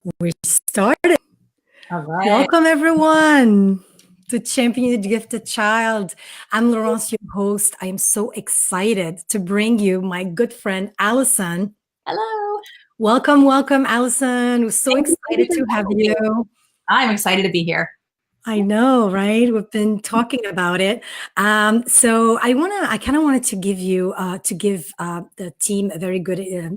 We started. All right. Welcome, everyone, to Champion the Gifted Child. I'm Laurence, your host. I am so excited to bring you my good friend, Alison. Hello. Welcome, Alison. We're so excited to have you. I'm excited to be here. I know, right? We've been talking about it. So I kind of wanted to give the team a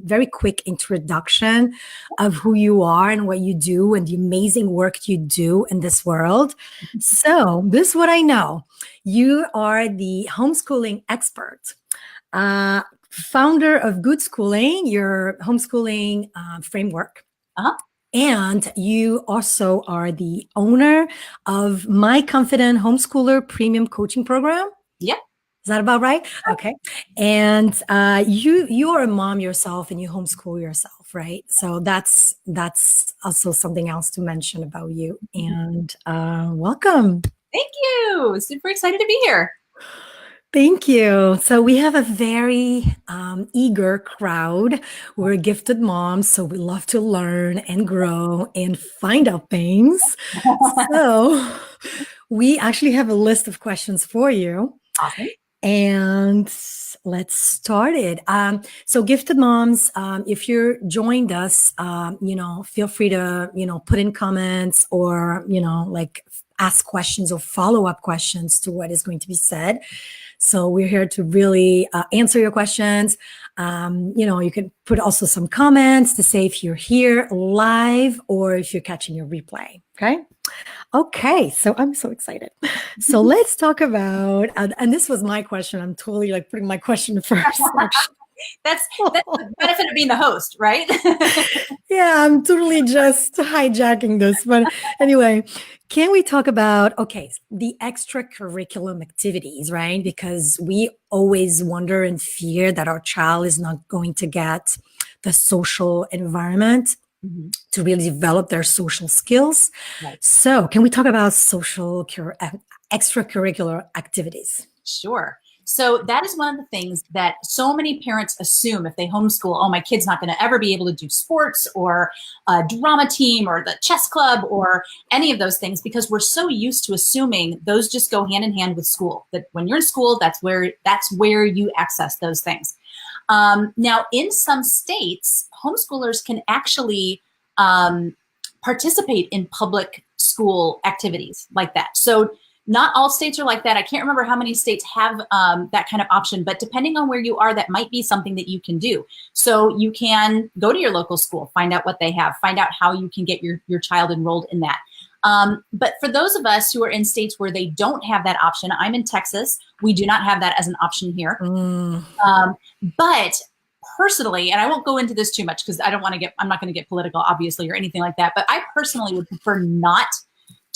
very quick introduction of who you are and what you do and the amazing work you do in this world. So this is what I know. You are the homeschooling expert, founder of Good Schooling, your homeschooling framework. Uh-huh. And you also are the owner of My Confident Homeschooler Premium Coaching Program. Yep. Is that about right? Okay. And you are a mom yourself and you homeschool yourself, right? So that's also something else to mention about you. And welcome. Thank you. Super excited to be here. Thank you. So we have a very eager crowd. We're gifted moms, so we love to learn and grow and find out things. So we actually have a list of questions for you. Awesome. And let's start it. So gifted moms, if you're joined us, feel free to, put in comments or, ask questions or follow-up questions to what is going to be said. So we're here to really answer your questions. You can put also some comments to say if you're here live or if you're catching your replay. Okay, so I'm so excited. So let's talk about, and this was my question. I'm totally putting my question first. That's the benefit of being the host, right? Yeah, I'm totally just hijacking this. But anyway, can we talk about, the extracurriculum activities, right? Because we always wonder and fear that our child is not going to get the social environment to really develop their social skills. Right. So can we talk about extracurricular activities? Sure. So that is one of the things that so many parents assume if they homeschool, oh, my kid's not going to ever be able to do sports or a drama team or the chess club or any of those things, because we're so used to assuming those just go hand in hand with school, that when you're in school, that's where you access those things. Now, in some states, homeschoolers can actually participate in public school activities like that. So not all states are like that. I can't remember how many states have that kind of option, but depending on where you are, that might be something that you can do. So you can go to your local school, find out what they have, find out how you can get your child enrolled in that. But for those of us who are in states where they don't have that option, I'm in Texas. We do not have that as an option here. But personally, and I won't go into this too much because I'm not going to get political, obviously, or anything like that. But I personally would prefer not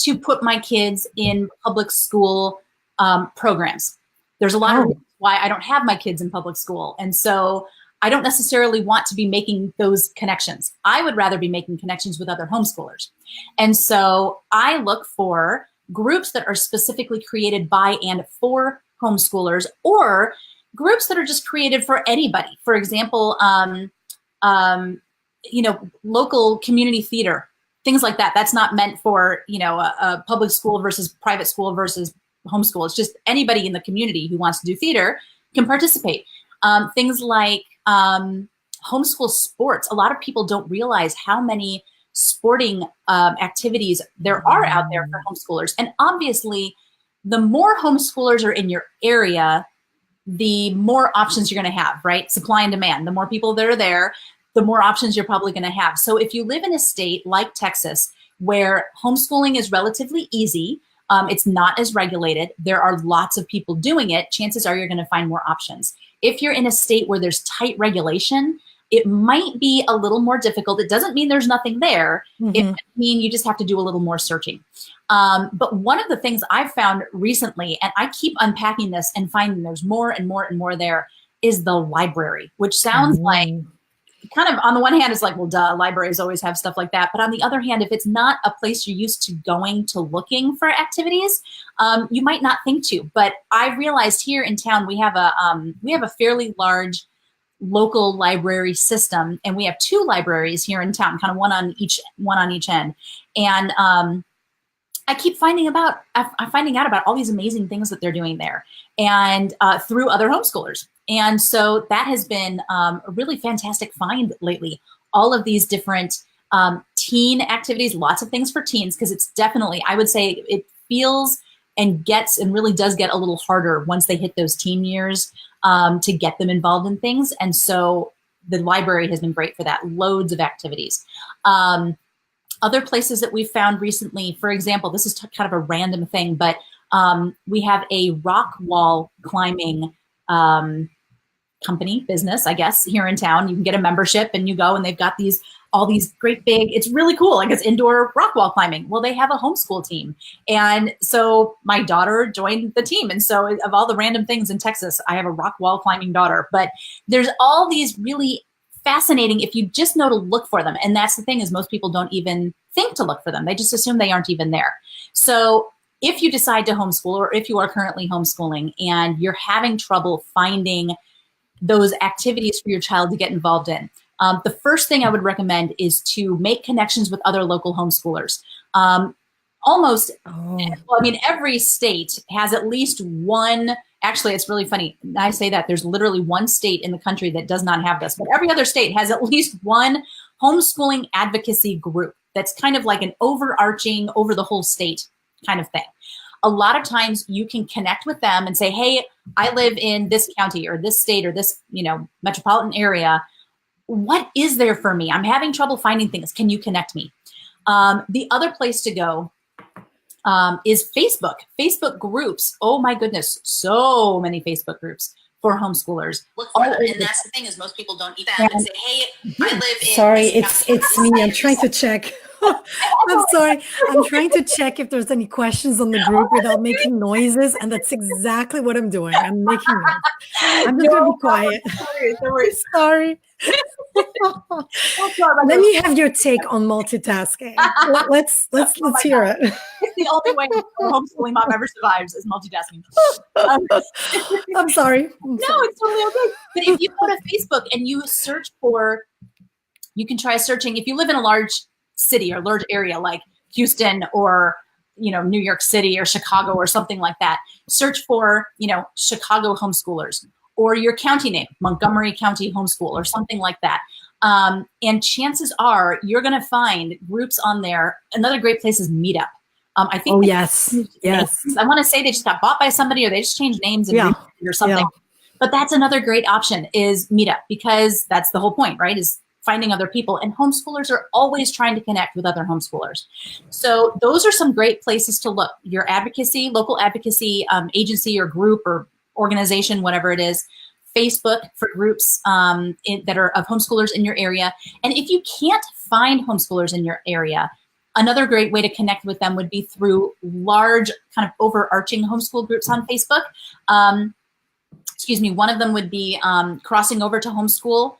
to put my kids in public school programs. There's a lot of reasons why I don't have my kids in public school. And so I don't necessarily want to be making those connections. I would rather be making connections with other homeschoolers. And so I look for groups that are specifically created by and for homeschoolers, or groups that are just created for anybody. For example, local community theater, things like that. That's not meant for, a public school versus private school versus homeschool. It's just anybody in the community who wants to do theater can participate. Things like homeschool sports. A lot of people don't realize how many sporting activities there are out there for homeschoolers. And obviously, the more homeschoolers are in your area, the more options you're going to have, right? Supply and demand. The more people that are there, the more options you're probably going to have. So if you live in a state like Texas, where homeschooling is relatively easy, it's not as regulated, there are lots of people doing it, chances are you're going to find more options. If you're in a state where there's tight regulation, it might be a little more difficult. It doesn't mean there's nothing there. It might mean you just have to do a little more searching. But one of the things I've found recently, and I keep unpacking this and finding there's more and more and more there, is the library, which sounds like kind of on the one hand is like, well, duh, libraries always have stuff like that. But on the other hand, if it's not a place you're used to going to looking for activities, you might not think to. But I realized here in town, we have a fairly large local library system, and we have 2 libraries here in town, kind of one on each end. And I keep finding out about all these amazing things that they're doing there, and through other homeschoolers. And so that has been a really fantastic find lately. All of these different teen activities, lots of things for teens, because it's definitely, I would say, it feels and really does get a little harder once they hit those teen years to get them involved in things. And so the library has been great for that. Loads of activities. Other places that we've found recently, for example, this is kind of a random thing, but we have a rock wall climbing business, I guess, here in town. You can get a membership and you go, and they've got all these great big, it's really cool. Like, it's indoor rock wall climbing. Well, they have a homeschool team. And so my daughter joined the team. And so of all the random things in Texas, I have a rock wall climbing daughter. But there's all these really fascinating, if you just know to look for them. And that's the thing, is most people don't even think to look for them. They just assume they aren't even there. So if you decide to homeschool, or if you are currently homeschooling and you're having trouble finding those activities for your child to get involved in, the first thing I would recommend is to make connections with other local homeschoolers. Every state has at least one. Actually, it's really funny. I say that there's literally one state in the country that does not have this, but every other state has at least one homeschooling advocacy group that's kind of like an overarching, over the whole state kind of thing. A lot of times you can connect with them and say, hey, I live in this county or this state or this, metropolitan area. What is there for me? I'm having trouble finding things. Can you connect me? The other place to go is Facebook. Facebook groups. Oh my goodness, so many Facebook groups for homeschoolers. Look for them. And that's the thing, is most people don't eat that and say, hey, I live in. Sorry, it's me. I'm trying to check. I'm sorry. I'm trying to check if there's any questions on the group without making noises, and that's exactly what I'm doing. I'm making noise. I'm just going to be quiet. Sorry. Let me have your take on multitasking. Let's hear it. It's the only way a homeschooling mom ever survives, is multitasking. I'm sorry. No, it's totally okay. But if you go to Facebook and you search for, you can try searching, if you live in a large city or large area like Houston or New York City or Chicago or something like that, search for Chicago homeschoolers, or your county name, Montgomery County Homeschool or something like that. And chances are you're going to find groups on there. Another great place is Meetup. I think. Oh, yes. I want to say they just got bought by somebody, or they just changed names and or something. Yeah. But that's another great option, is Meetup, because that's the whole point, right? Is finding other people, and homeschoolers are always trying to connect with other homeschoolers. So those are some great places to look. Your advocacy, local advocacy agency or group or organization, whatever it is. Facebook for groups that are of homeschoolers in your area. And if you can't find homeschoolers in your area, another great way to connect with them would be through large kind of overarching homeschool groups on Facebook. One of them would be Crossing Over to Homeschool.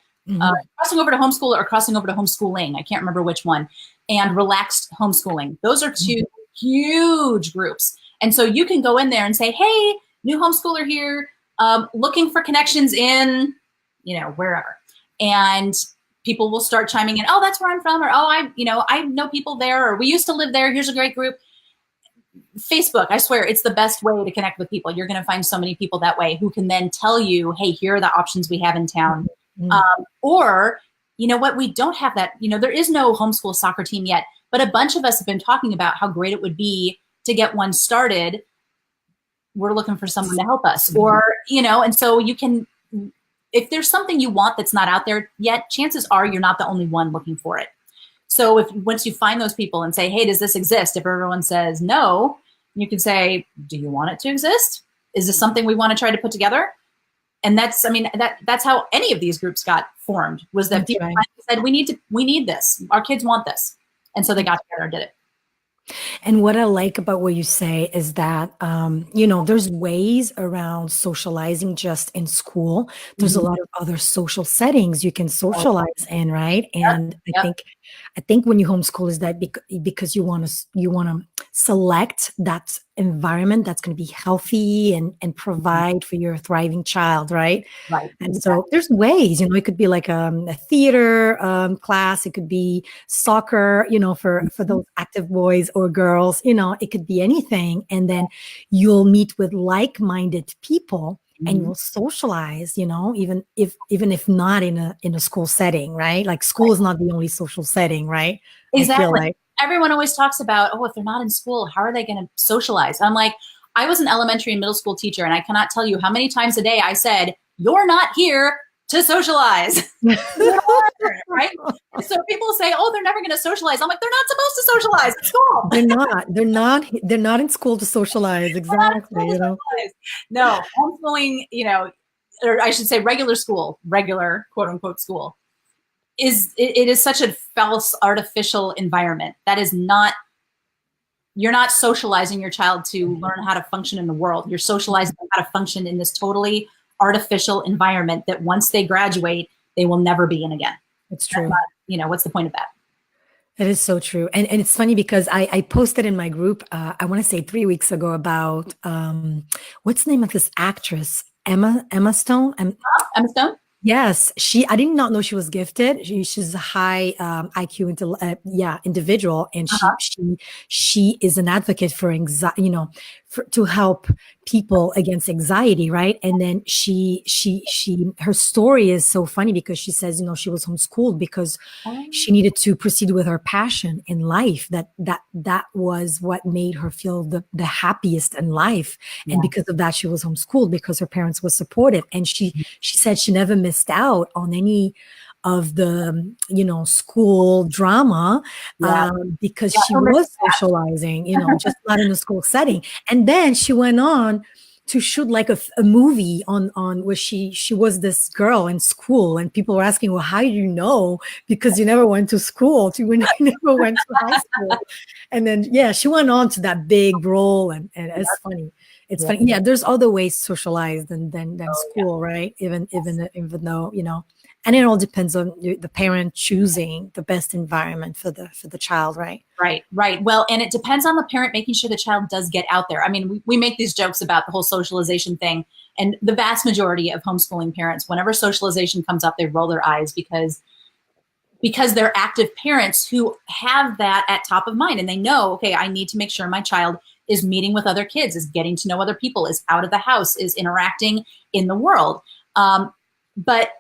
Crossing Over to Homeschool or Crossing Over to Homeschooling. I can't remember which one. And Relaxed Homeschooling. Those are 2 huge groups. And so you can go in there and say, hey, new homeschooler here, looking for connections in, wherever. And people will start chiming in, oh, that's where I'm from, or, oh, I know people there, or we used to live there. Here's a great group. Facebook, I swear, it's the best way to connect with people. You're going to find so many people that way who can then tell you, hey, here are the options we have in town. Or, what, we don't have that, there is no homeschool soccer team yet, but a bunch of us have been talking about how great it would be to get one started. We're looking for someone to help us, or, and so you can, if there's something you want that's not out there yet, chances are you're not the only one looking for it. So once you find those people and say, hey, does this exist? If everyone says no, you can say, do you want it to exist? Is this something we want to try to put together? And that's how any of these groups got formed, was that people said, we need this. Our kids want this. And so they got together and did it. And what I like about what you say is that, there's ways around socializing just in school. There's a lot of other social settings you can socialize in, right? And I think when you homeschool, is that because you want to select that environment that's going to be healthy and provide for your thriving child, right? Right. And so there's ways, it could be like a theater class. It could be soccer, for those active boys or girls, it could be anything. And then you'll meet with like-minded people and you'll socialize, even if not in a school setting, right? Like school is not the only social setting, right? Exactly. I feel like. Everyone always talks about, oh, if they're not in school, how are they going to socialize? I'm like, I was an elementary and middle school teacher, and I cannot tell you how many times a day I said, you're not here to socialize. Right? So people say, oh, they're never going to socialize. I'm like, they're not supposed to socialize at school. They're not in school to socialize. Exactly. No, homeschooling, or I should say regular quote unquote school, it is such a false, artificial environment. That is not, you're not socializing your child to learn how to function in the world. You're socializing them how to function in this totally artificial environment that once they graduate, they will never be in again. It's true. What's the point of that? It is so true. And it's funny because I posted in my group, I want to say 3 weeks ago about, what's the name of this actress? Emma Stone? Emma Stone? Yes, I did not know she was gifted. She's a high IQ individual, and she is an advocate for anxiety, to help people against anxiety, right? And then her story is so funny because she says, she was homeschooled because she needed to proceed with her passion in life. That was what made her feel the happiest in life, and because of that, she was homeschooled because her parents were supportive. And she said she never missed out on any of the school drama because she was socializing, just not in a school setting. And then she went on to shoot like a movie on where she was this girl in school, and people were asking, well, how do you know? Because you never went to school, you never went to high school. And then she went on to that big role, and it's funny. It's funny. Yeah, there's other ways to socialize than school, right? Even though, and it all depends on the parent choosing the best environment for the child, right? Right. Well, and it depends on the parent making sure the child does get out there. I mean, we make these jokes about the whole socialization thing, and the vast majority of homeschooling parents, whenever socialization comes up, they roll their eyes because they're active parents who have that at top of mind, and they know, okay, I need to make sure my child is meeting with other kids, is getting to know other people, is out of the house, is interacting in the world. But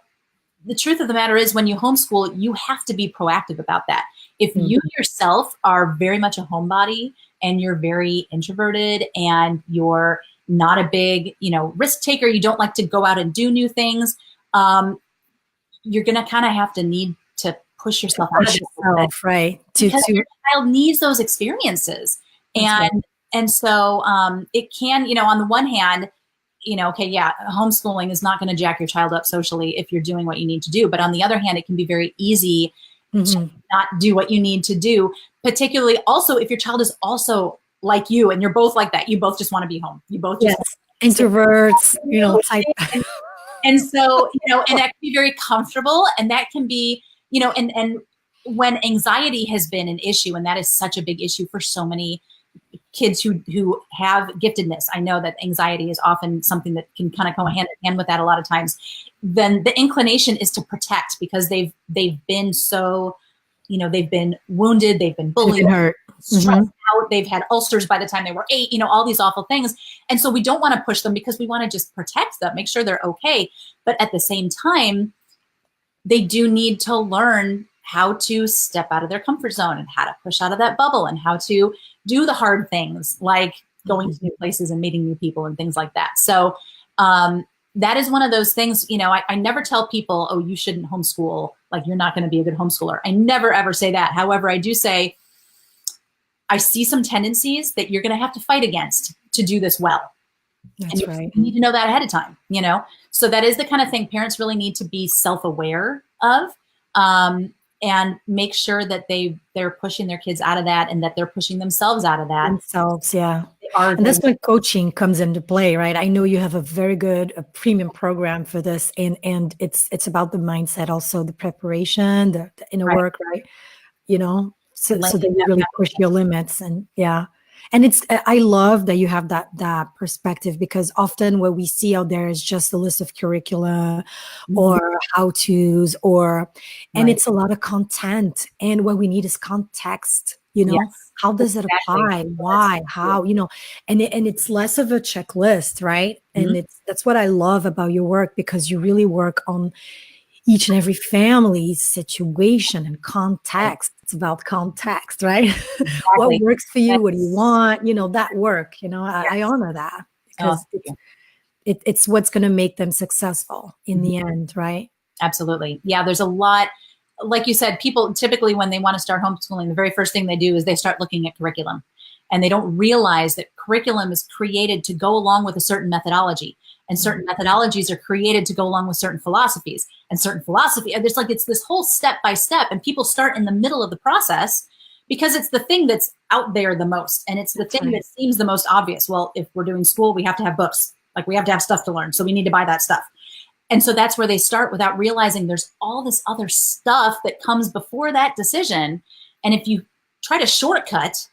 the truth of the matter is, when you homeschool, you have to be proactive about that. If you yourself are very much a homebody and you're very introverted and you're not a big, risk taker, you don't like to go out and do new things, you're going to kind of have to need to push yourself out of it, right? Because your child needs those experiences. And so it can, on the one hand, homeschooling is not going to jack your child up socially if you're doing what you need to do. But on the other hand, it can be very easy to not do what you need to do, particularly also if your child is also like you and you're both like that. You both just want to be home. You both just introverts, type. And so, and that can be very comfortable, and that can be, and when anxiety has been an issue, and that is such a big issue for so many kids who have giftedness. I know that anxiety is often something that can kind of go hand in hand with that a lot of times. Then the inclination is to protect because they've been so, they've been wounded, they've been bullied, hurt, stressed out, they've had ulcers by the time they were 8, all these awful things. And so we don't want to push them because we want to just protect them, make sure they're okay. But at the same time, they do need to learn how to step out of their comfort zone and how to push out of that bubble and how to do the hard things like going to new places and meeting new people and things like that. So that is one of those things, I never tell people, oh, you shouldn't homeschool. Like, you're not going to be a good homeschooler. I never, ever say that. However, I do say, I see some tendencies that you're going to have to fight against to do this well. That's right. You need to know that ahead of time, So that is the kind of thing parents really need to be self-aware of. And make sure that they're pushing their kids out of that and that they're pushing themselves out of that. And that's when coaching comes into play, right? I know you have a very good premium program for this, and it's about the mindset, also the preparation, the inner work, right? So that you really push your limits, and And I love that you have that perspective, because often what we see out there is just a list of curricula Mhm. or how-tos, and Right. it's a lot of content. And what we need is context, you know, Yes, how does it exactly. apply? That's Why? true. How? You know, and it's less of a checklist, right? And Mhm. that's what I love about your work, because you really work on each and every family's situation and Right. context. It's about context, right? What Exactly. works for you? What do you That's want? You know, that work, I yes. honor that, Oh, because thank you. it's what's going to make them successful in Mhm. the end, right? Absolutely. Yeah, there's a lot. Like you said, people typically, when they want to start homeschooling, the very first thing they do is they start looking at curriculum. And they don't realize that curriculum is created to go along with a certain methodology. And certain methodologies are created to go along with certain philosophies. And certain philosophy, and there's like, it's this whole step by step. And people start in the middle of the process because it's the thing that's out there the most. And it's the That's thing right. that seems the most obvious. Well, if we're doing school, we have to have books. Like we have to have stuff to learn. So we need to buy that stuff. And so that's where they start without realizing there's all this other stuff that comes before that decision. And if you try to shortcut,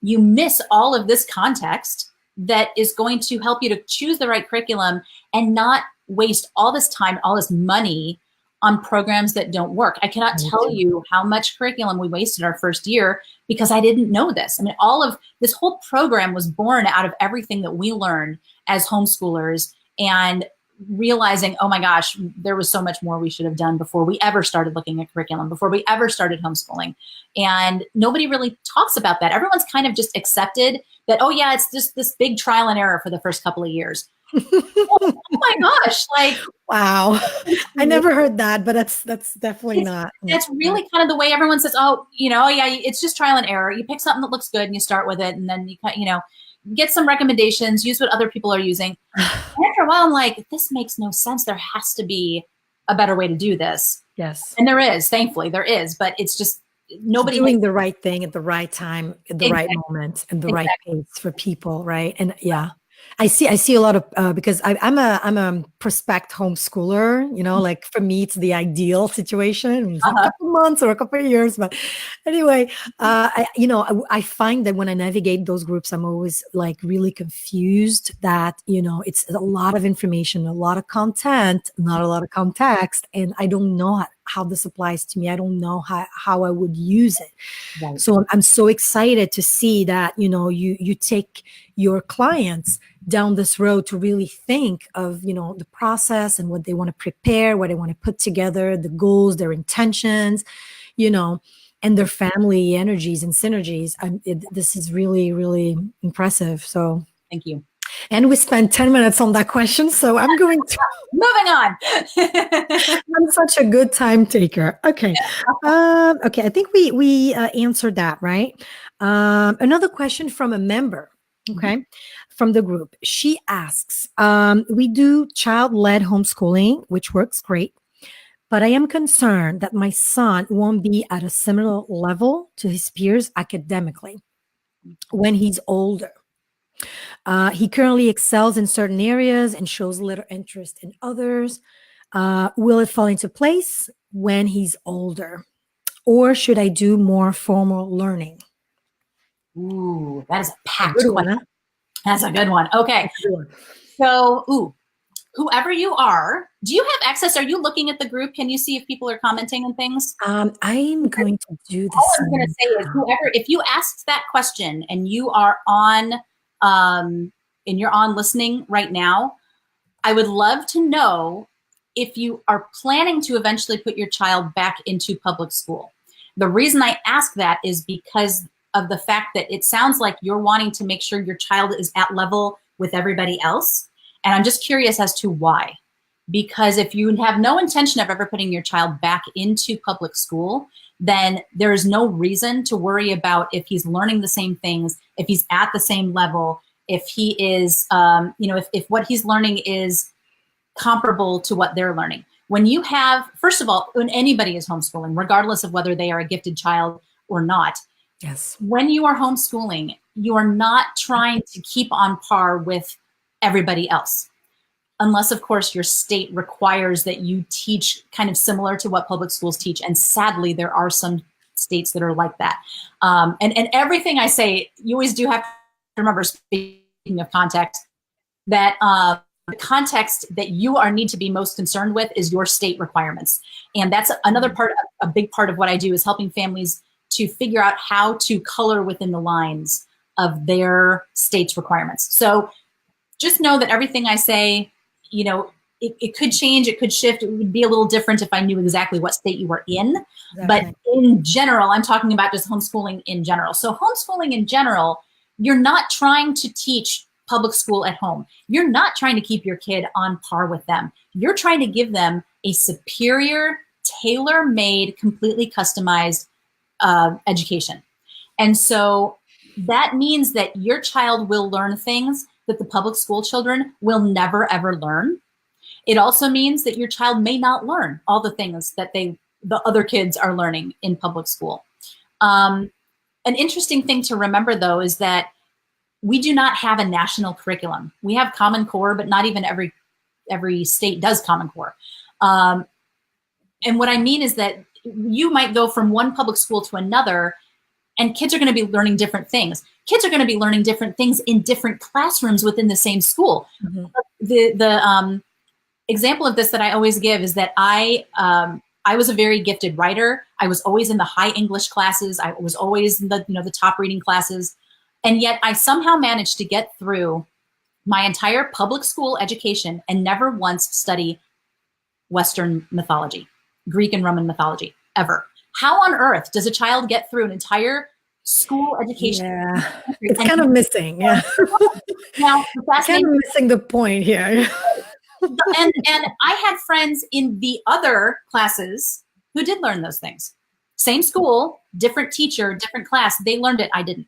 you miss all of this context that is going to help you to choose the right curriculum and not waste all this time, all this money on programs that don't work. I cannot tell Right. you how much curriculum we wasted our first year because I didn't know this. I mean, all of this whole program was born out of everything that we learned as homeschoolers, and realizing, oh my gosh, there was so much more we should have done before we ever started looking at curriculum, before we ever started homeschooling. And nobody really talks about that. Everyone's kind of just accepted that, oh yeah, it's just this big trial and error for the first couple of years. Oh my gosh, like Wow. I never heard that, but that's definitely it's not. that's Not really kind of the way everyone says, oh, oh yeah, it's just trial and error. You pick something that looks good and you start with it, and then you get some recommendations, use what other people are using. And after a while, I'm like, this makes no sense. There has to be a better way to do this. yes. And there is, thankfully, there is, but it's just nobody has Doing the right thing at the right time, at the right exactly, moment, and the right exactly. pace for people, right? And yeah, I see a lot of because I'm a prospect homeschooler. Like for me, it's the ideal situation. It's a Uh-huh. couple months or a couple of years, but anyway, I find that when I navigate those groups, I'm always like really confused. That it's a lot of information, a lot of content, not a lot of context, and I don't know how this applies to me. I don't know how I would use it. Right. So I'm so excited to see that, you take your clients down this road to really think of, the process and what they want to prepare, what they want to put together, the goals, their intentions, you know, and their family energies and synergies. This is really, really impressive. So, Thank you. and we spent 10 minutes on that question. So I'm going to Moving on. I'm such a good time taker. Okay. Okay. I think we answered that, right? Another question from a member. Mhm. Okay. From the group. She asks, we do child-led homeschooling, which works great, but I am concerned that my son won't be at a similar level to his peers academically when he's older. He currently excels in certain areas and shows little interest in others. Will it fall into place when he's older? Or should I do more formal learning? Ooh, that is a A packed good one, question. huh? That's a good one. Okay. That's a good one. So, whoever you are, do you have access? Are you looking at the group? Can you see if people are commenting and things? I'm going to do the All I'm going to same. say is, whoever, if you asked that question and you are on, and you're on listening right now, I would love to know if you are planning to eventually put your child back into public school. The reason I ask that is because of the fact that it sounds like you're wanting to make sure your child is at level with everybody else. And I'm just curious as to why. Because if you have no intention of ever putting your child back into public school, then there is no reason to worry about if he's learning the same things, if he's at the same level, if he is, if what he's learning is comparable to what they're learning. When you have, first of all, when anybody is homeschooling, regardless of whether they are a gifted child or not, Yes. when you are homeschooling, you are not trying to keep on par with everybody else. Unless, of course, your state requires that you teach kind of similar to what public schools teach. And sadly, there are some states that are like that. And everything I say, you always do have remember, speaking of context, that the context that you need to be most concerned with is your state requirements. And that's another part, a big part of what I do is helping families to figure out how to color within the lines of their state's requirements. So just know that everything I say, it could change, it could shift. It would be a little different if I knew exactly what state you were in. Exactly. But in general, I'm talking about just homeschooling in general. So homeschooling in general, you're not trying to teach public school at home. You're not trying to keep your kid on par with them. You're trying to give them a superior, tailor-made, completely customized education. And so that means that your child will learn things that the public school children will never, ever learn. It also means that your child may not learn all the things that the other kids are learning in public school. An interesting thing to remember, though, is that we do not have a national curriculum. We have Common Core, but not even every state does Common Core. And what I mean is that you might go from one public school to another, and kids are going to be learning different things. Kids are going to be learning different things in different classrooms within the same school. Mm-hmm. The example of this that I always give is that I was a very gifted writer. I was always in the high English classes. I was always in the top reading classes. And yet I somehow managed to get through my entire public school education and never once study Western mythology, Greek and Roman mythology, ever. How on earth does a child get through an entire school education? Yeah, it's kind of missing. Yeah, now kind of missing the point here. and I had friends in the other classes who did learn those things. Same school, different teacher, different class. They learned it. I didn't.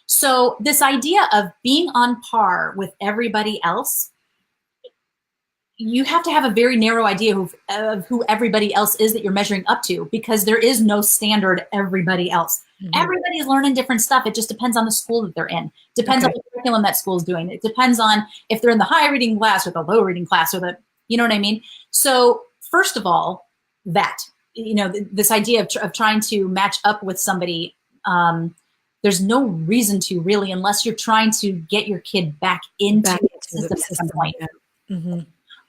So this idea of being on par with everybody else, you have to have a very narrow idea of who everybody else is that you're measuring up to, because there is no standard everybody else. Mm-hmm. Everybody's learning different stuff. It just depends on the school that they're in. Depends on the curriculum that school's doing. It depends on if they're in the high reading class or the low reading class, or you know what I mean? So first of all, this idea of trying to match up with somebody, there's no reason to really, unless you're trying to get your kid back into the system at some point. Yeah. Mm-hmm.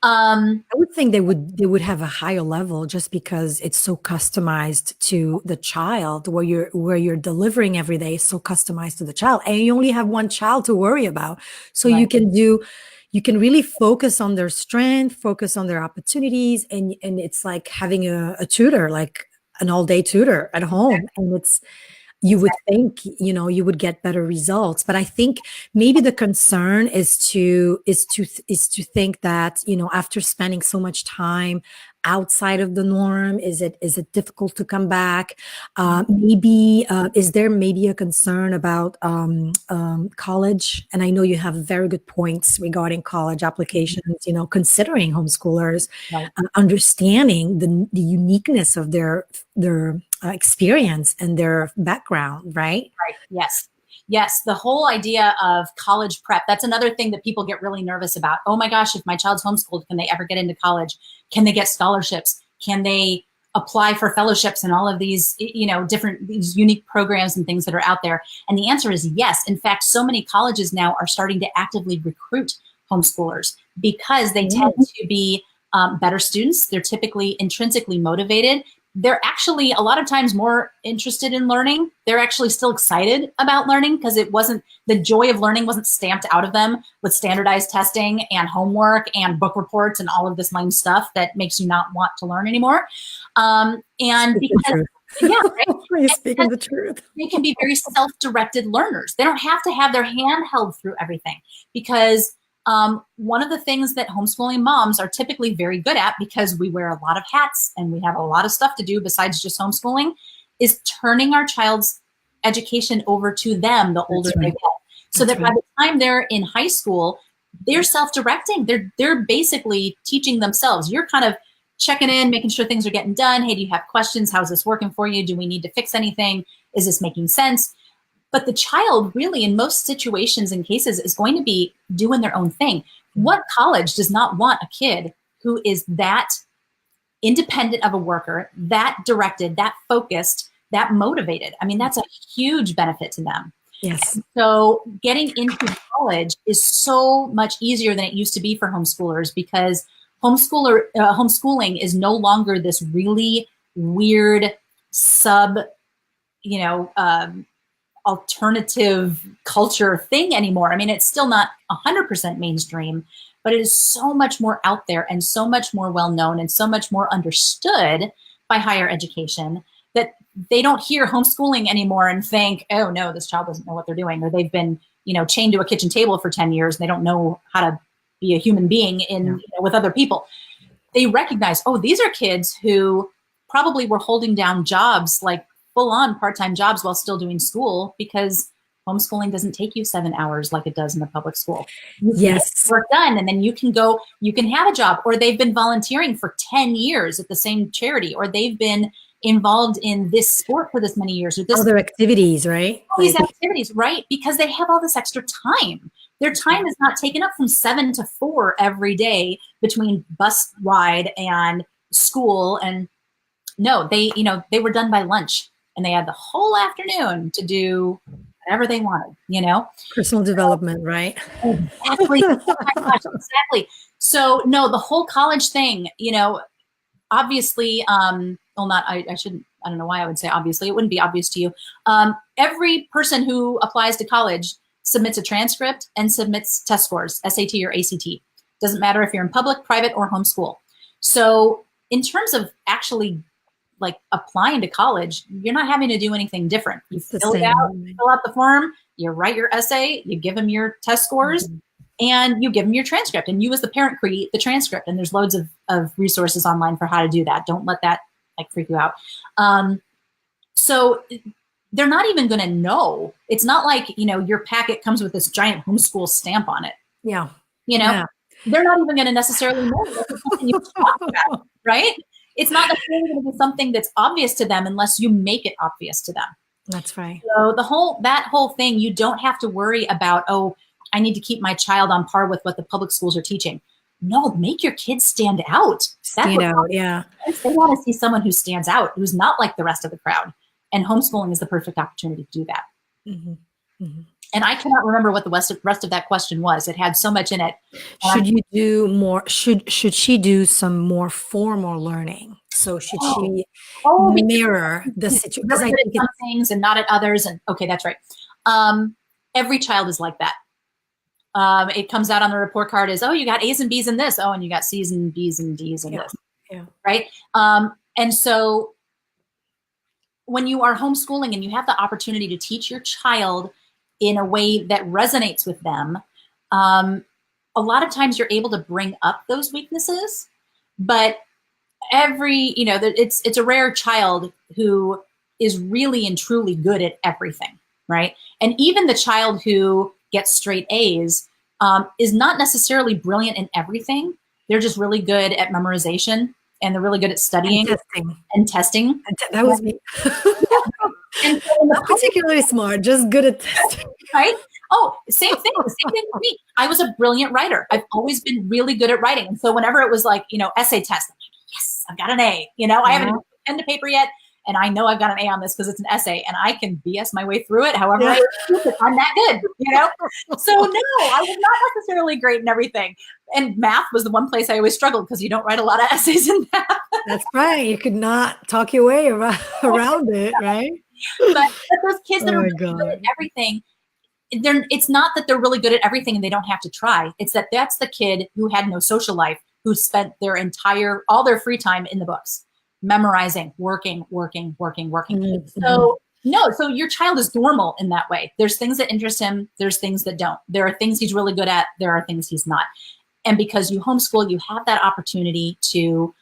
I would think they would have a higher level just because it's so customized to the child, where you're delivering every day is so customized to the child, and you only have one child to worry about. So right. you can really focus on their strength, focus on their opportunities, and it's like having a tutor, like an all-day tutor at home, and you would think, you would get better results. But I think maybe the concern is to think that, after spending so much time outside of the norm, is it difficult to come back? Is there maybe a concern about college? And I know you have very good points regarding college applications, considering homeschoolers, right. Understanding the uniqueness of their experience and their background, right? Right. Yes. The whole idea of college prep, that's another thing that people get really nervous about. Oh my gosh, if my child's homeschooled, can they ever get into college? Can they get scholarships? Can they apply for fellowships and all of these, these unique programs and things that are out there? And the answer is yes. In fact, so many colleges now are starting to actively recruit homeschoolers because they tend to be better students. They're typically intrinsically motivated. They're actually a lot of times more interested in learning. They're actually still excited about learning because the joy of learning wasn't stamped out of them with standardized testing and homework and book reports and all of this lame stuff that makes you not want to learn anymore. And because, yeah, right? Speaking the truth. They can be very self-directed learners. They don't have to have their hand held through everything, because one of the things that homeschooling moms are typically very good at, because we wear a lot of hats and we have a lot of stuff to do besides just homeschooling, is turning our child's education over to them the older they get. So that by the time they're in high school, they're self-directing. They're basically teaching themselves. You're kind of checking in, making sure things are getting done. Hey, do you have questions? How's this working for you? Do we need to fix anything? Is this making sense? But the child really, in most situations and cases, is going to be doing their own thing. What college does not want a kid who is that independent of a worker, that directed, that focused, that motivated? I mean, that's a huge benefit to them. Yes. So getting into college is so much easier than it used to be for homeschoolers, because homeschooling is no longer this really weird sub, you know, alternative culture thing anymore. I mean, it's still not 100% mainstream, but it is so much more out there and so much more well known and so much more understood by higher education that they don't hear homeschooling anymore and think, oh no, this child doesn't know what they're doing, or they've been, chained to a kitchen table for 10 years and they don't know how to be a human being with other people. They recognize, oh, these are kids who probably were holding down jobs, like full-on part-time jobs, while still doing school, because homeschooling doesn't take you 7 hours like it does in the public school. You can get work done, and then you can have a job, or they've been volunteering for 10 years at the same charity, or they've been involved in this sport for this many years, or this other activities, right? All these activities, right? Because they have all this extra time. Their time is not taken up from 7 to 4 every day between bus ride and school. And no, they were done by lunch, and they had the whole afternoon to do whatever they wanted, Personal development, right? Exactly. Oh my gosh, exactly. So no, the whole college thing, obviously, I don't know why I would say obviously, it wouldn't be obvious to you. Every person who applies to college submits a transcript and submits test scores, SAT or ACT. Doesn't matter if you're in public, private, or homeschool. So in terms of actually like applying to college, you're not having to do anything different. You fill it out, fill out the form, you write your essay, you give them your test scores, and you give them your transcript. And you as the parent create the transcript. And there's loads of resources online for how to do that. Don't let that freak you out. So they're not even going to know. It's not like, your packet comes with this giant homeschool stamp on it. Yeah. They're not even going to necessarily know that's something you talk about, right? It's not necessarily going to be something that's obvious to them unless you make it obvious to them. That's right. So that whole thing, you don't have to worry about, oh, I need to keep my child on par with what the public schools are teaching. No, make your kids stand out. Stand out, yeah. They want to see someone who stands out, who's not like the rest of the crowd. And homeschooling is the perfect opportunity to do that. Mm-hmm. Mm-hmm. And I cannot remember what the rest of that question was. It had so much in it. Should you do more? Should she do some more formal learning? So should she mirror the situation? Because I think some things and not at others. And okay, that's right. Every child is like that. It comes out on the report card as, oh, you got A's and B's in this. Oh, and you got C's and B's and D's in this. Yeah. Right. And so when you are homeschooling and you have the opportunity to teach your child in a way that resonates with them, a lot of times you're able to bring up those weaknesses, but it's a rare child who is really and truly good at everything, right? And even the child who gets straight A's is not necessarily brilliant in everything. They're just really good at memorization, and they're really good at studying and testing. That was me. And not particularly smart, just good at testing. Right? Oh, same thing with me. I was a brilliant writer. I've always been really good at writing. And so whenever it was like, essay test, I'm like, yes, I've got an A. I haven't put pen to paper yet, and I know I've got an A on this because it's an essay, and I can BS my way through it. However, I'm that good, So no, I was not necessarily great in everything. And math was the one place I always struggled because you don't write a lot of essays in math. That's right. You could not talk your way around it, right? But those kids that are really good at everything, it's not that they're really good at everything and they don't have to try. It's that that's the kid who had no social life, who spent all their free time in the books, memorizing, working. Mm-hmm. So your child is normal in that way. There's things that interest him. There's things that don't. There are things he's really good at. There are things he's not. And because you homeschool, you have that opportunity to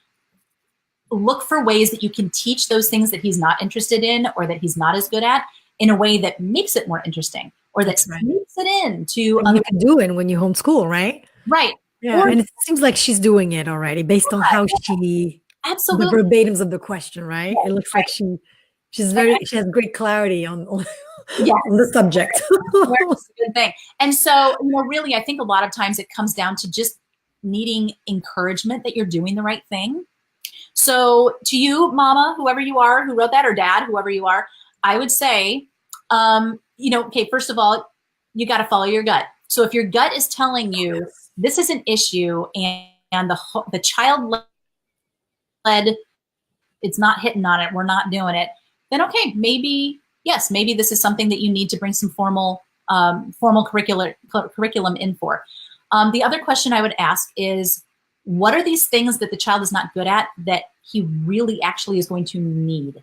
look for ways that you can teach those things that he's not interested in or that he's not as good at in a way that makes it more interesting, or that sneaks it in to other you can do it when you homeschool, right? Right. Yeah. And it seems like she's doing it already based on how she absolutely the verbatims of the question, right? It looks like she has great clarity on on the subject. That's a good thing. And so, really, I think a lot of times it comes down to just needing encouragement that you're doing the right thing. So to you, mama, whoever you are who wrote that, or dad, whoever you are, I would say okay, first of all, you got to follow your gut. So if your gut is telling you this is an issue and the child led, it's not hitting on it, we're not doing it, then okay, maybe this is something that you need to bring some formal curriculum in for. The other question I would ask is, what are these things that the child is not good at that he really actually is going to need?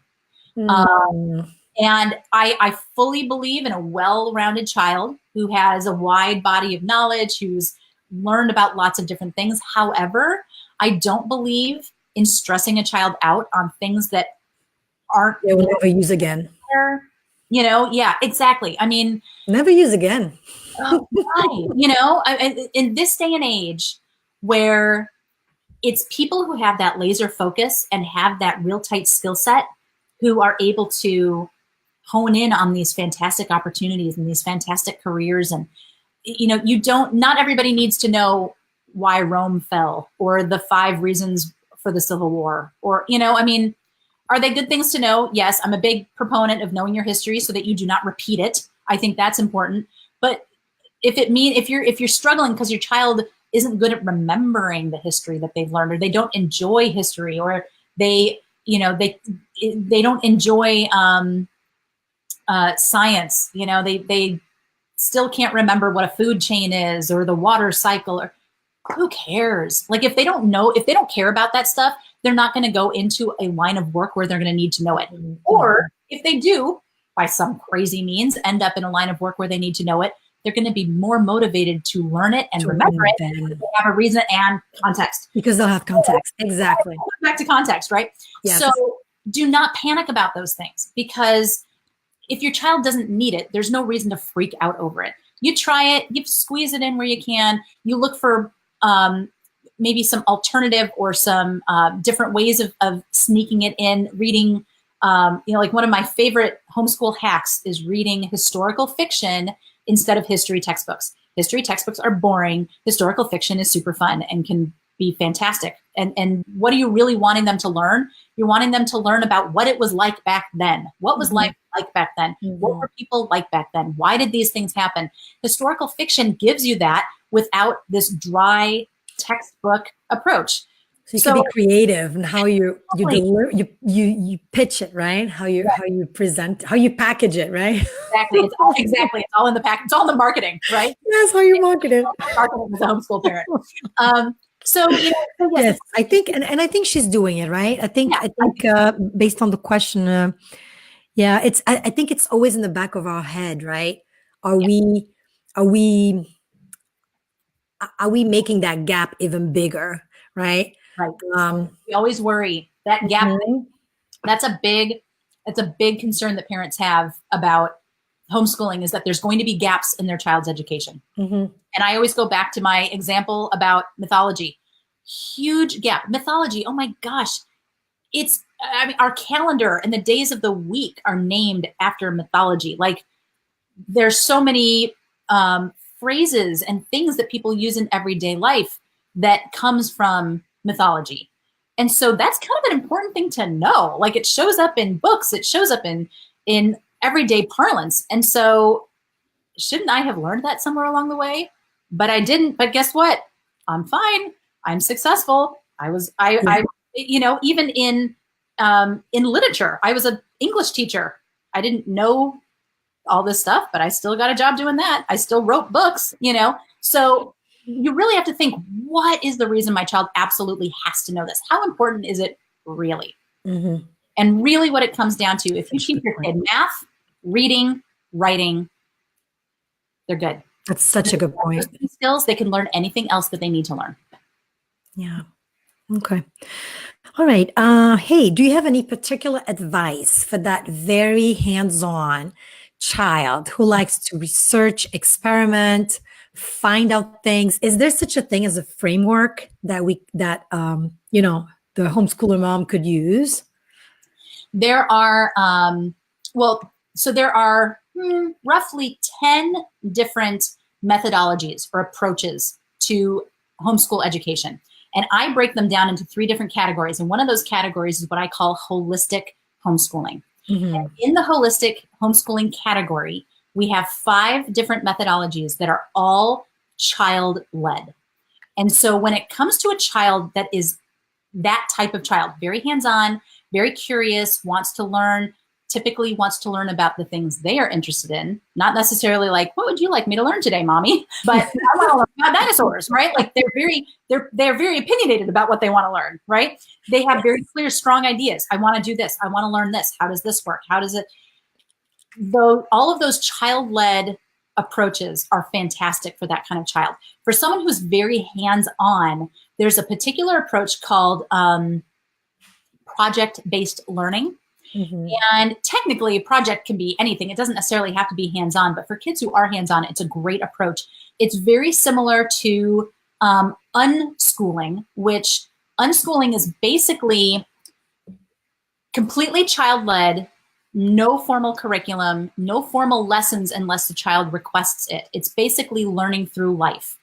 And I fully believe in a well-rounded child who has a wide body of knowledge, who's learned about lots of different things. However, I don't believe in stressing a child out on things that aren't they will never use again. Yeah, exactly. I mean, never use again. In this day and age where it's people who have that laser focus and have that real tight skill set who are able to hone in on these fantastic opportunities and these fantastic careers. And, not everybody needs to know why Rome fell or the 5 reasons for the Civil War or, are they good things to know? Yes, I'm a big proponent of knowing your history so that you do not repeat it. I think that's important. But if you're struggling because your child isn't good at remembering the history that they've learned, or they don't enjoy history, or they don't enjoy science, they still can't remember what a food chain is or the water cycle, or who cares? Like if they don't care about that stuff, they're not going to go into a line of work where they're going to need to know it. Mm-hmm. Or if they do, by some crazy means, end up in a line of work where they need to know it, they're going to be more motivated to learn it and remember it because they have a reason and context. Because they'll have context. Exactly. Back to context, right? Yes. So do not panic about those things, because if your child doesn't need it, there's no reason to freak out over it. You try it, you squeeze it in where you can, you look for maybe some alternative or some different ways of sneaking it in, reading, like one of my favorite homeschool hacks is reading historical fiction instead of history textbooks. History textbooks are boring. Historical fiction is super fun and can be fantastic. And what are you really wanting them to learn? You're wanting them to learn about what it was like back then. What was life like back then? What were people like back then? Why did these things happen? Historical fiction gives you that without this dry textbook approach. So you can be creative in how you pitch it, right? How you present, how you package it, right? Exactly. It's all in the pack. It's all in the marketing, right? That's how you market it. Marketing as a homeschool parent. Yes, I think, and I think she's doing it, right? I think based on the question, I think it's always in the back of our head, right? Are we making that gap even bigger, right? Right. We always worry that gap. That's a big concern that parents have about homeschooling, is that there's going to be gaps in their child's education. And I always go back to my example about mythology. Huge gap. Mythology, oh my gosh. Our calendar and the days of the week are named after mythology. Like there's so many phrases and things that people use in everyday life that comes from mythology. And so that's kind of an important thing to know. Like it shows up in books, it shows up in everyday parlance. And so shouldn't I have learned that somewhere along the way? But I didn't. But guess what? I'm fine. I'm successful. Even in literature, I was an English teacher. I didn't know all this stuff, but I still got a job doing that. I still wrote books, So you really have to think, what is the reason my child absolutely has to know this? How important is it really? And really what it comes down to, if you teach your kid math, reading, writing, they're good. That's such a good point. Skills, they can learn anything else that they need to learn. Yeah. Okay. All right. Hey, do you have any particular advice for that very hands-on child who likes to research, experiment, find out things? Is there such a thing as a framework that the homeschooler mom could use? There are roughly 10 different methodologies or approaches to homeschool education. And I break them down into 3 different categories. And one of those categories is what I call holistic homeschooling. And in the holistic homeschooling category, we have 5 different methodologies that are all child-led. And so when it comes to a child that is that type of child, very hands-on, very curious, wants to learn, typically wants to learn about the things they are interested in, not necessarily like, what would you like me to learn today, mommy? But I want to learn about dinosaurs, right? Like they're very opinionated about what they want to learn, right? They have very clear, strong ideas. I want to do this. I want to learn this. How does this work? How does it? Though all of those child-led approaches are fantastic for that kind of child. For someone who's very hands-on, there's a particular approach called project-based learning. Mm-hmm. And technically, a project can be anything. It doesn't necessarily have to be hands-on, but for kids who are hands-on, it's a great approach. It's very similar to unschooling, which unschooling is basically completely child-led, no formal curriculum, no formal lessons unless the child requests it. It's basically learning through life.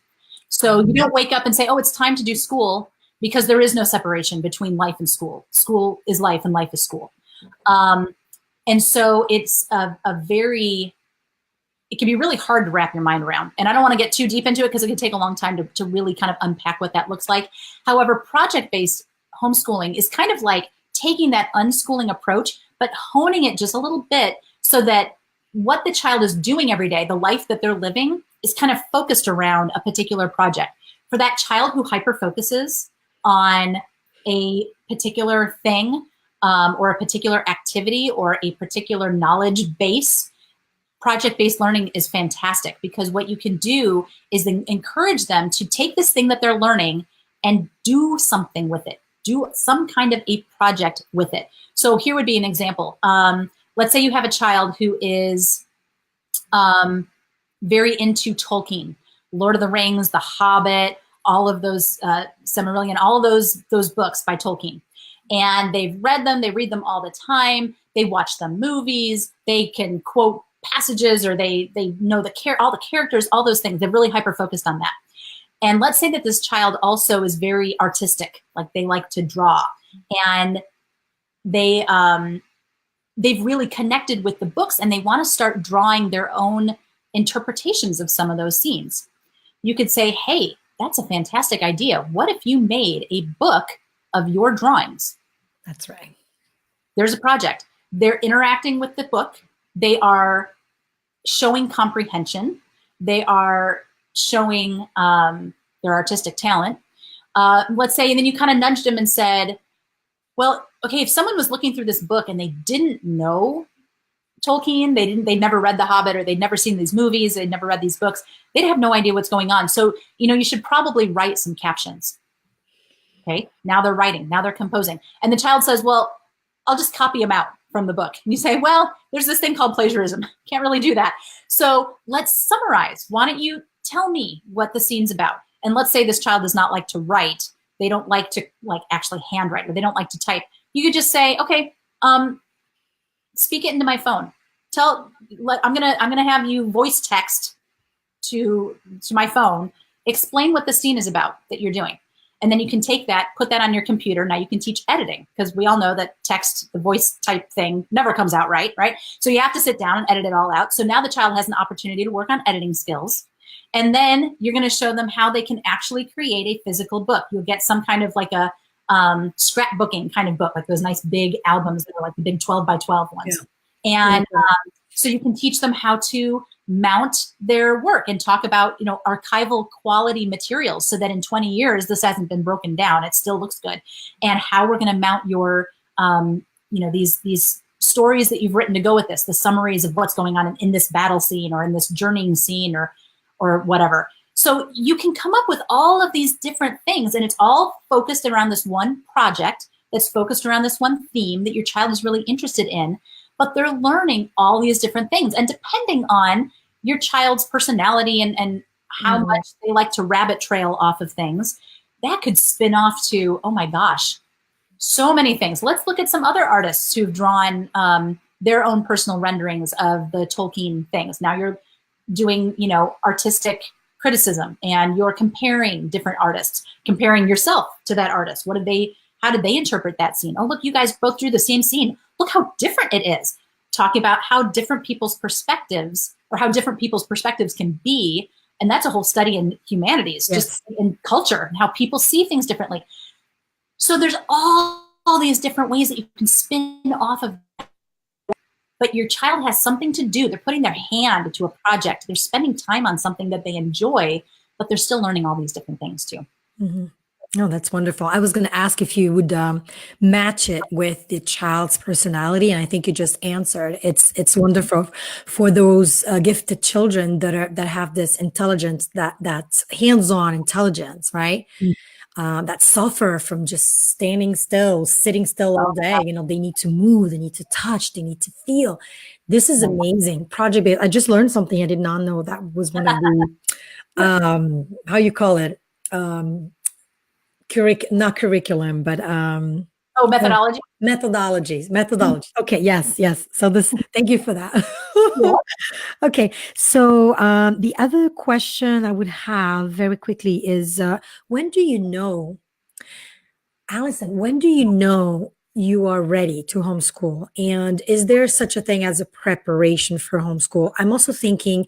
So you don't wake up and say, oh, it's time to do school, because there is no separation between life and school. School is life and life is school. And so it's it can be really hard to wrap your mind around. And I don't want to get too deep into it because it can take a long time to really kind of unpack what that looks like. However, project-based homeschooling is kind of like taking that unschooling approach, but honing it just a little bit so that what the child is doing every day, the life that they're living, is kind of focused around a particular project. For that child who hyper-focuses on a particular thing, or a particular activity or a particular knowledge base, project-based learning is fantastic, because what you can do is then encourage them to take this thing that they're learning and do something with it, do some kind of a project with it. So here would be an example. Let's say you have a child who is very into Tolkien, Lord of the Rings, The Hobbit, all of those, Silmarillion, all of those books by Tolkien. And they've read them, they read them all the time, they watch the movies, they can quote passages, or they know all the characters, all those things. They're really hyper-focused on that. And let's say that this child also is very artistic, like they like to draw, and they've really connected with the books, and they want to start drawing their own interpretations of some of those scenes. You could say, hey, that's a fantastic idea. What if you made a book of your drawings? That's right. There's a project. They're interacting with the book. They are showing comprehension. They are showing their artistic talent. Let's say, and then you kind of nudged them and said, well, okay, if someone was looking through this book and they didn't know Tolkien, they'd never read The Hobbit, or they'd never seen these movies, they'd never read these books, they'd have no idea what's going on. So, you should probably write some captions. Okay, now they're writing, now they're composing. And the child says, well, I'll just copy them out from the book. And you say, well, there's this thing called plagiarism. Can't really do that. So let's summarize. Why don't you tell me what the scene's about? And let's say this child does not like to write. They don't like to actually handwrite, or they don't like to type. You could just say, okay, speak it into my phone. I'm gonna have you voice text to my phone, explain what the scene is about that you're doing. And then you can take that, put that on your computer. Now you can teach editing, because we all know that text, the voice type thing, never comes out right? So you have to sit down and edit it all out. So now the child has an opportunity to work on editing skills. And then you're going to show them how they can actually create a physical book. You'll get some kind of like a scrapbooking kind of book, like those nice big albums that are like the big 12 by 12 ones. Yeah. And so you can teach them how to mount their work and talk about, archival quality materials, so that in 20 years, this hasn't been broken down. It still looks good. And how we're going to mount your, these stories that you've written to go with this, the summaries of what's going on in this battle scene, or in this journeying scene, or whatever. So you can come up with all of these different things, and it's all focused around this one project that's focused around this one theme that your child is really interested in. But they're learning all these different things. And depending on your child's personality and how much they like to rabbit trail off of things, that could spin off to, oh my gosh, so many things. Let's look at some other artists who've drawn their own personal renderings of the Tolkien things. Now you're doing, artistic criticism, and you're comparing different artists, comparing yourself to that artist. How did they interpret that scene? Oh, look, you guys both drew the same scene. Look how different it is. Talking about how different people's perspectives or how different people's perspectives can be. And that's a whole study in humanities, Yes. just in culture and how people see things differently. So there's all these different ways that you can spin off of that. But your child has something to do. They're putting their hand to a project. They're spending time on something that they enjoy, but they're still learning all these different things too. Mm-hmm. Oh, that's wonderful. I was going to ask if you would match it with the child's personality, and I think you just answered. It's wonderful for those gifted children that have this intelligence, that's hands-on intelligence, right? That suffer from just standing still, sitting still all day. You know, they need to move, they need to touch, they need to feel. This is amazing. Project based. I just learned something I did not know. That was one of the how you call it. Not curriculum, but Methodology. Methodologies. Okay, yes. So thank you for that. Yeah. Okay, so the other question I would have very quickly is, when do you know, Alison, when do you know you are ready to homeschool? And is there such a thing as a preparation for homeschool? I'm also thinking,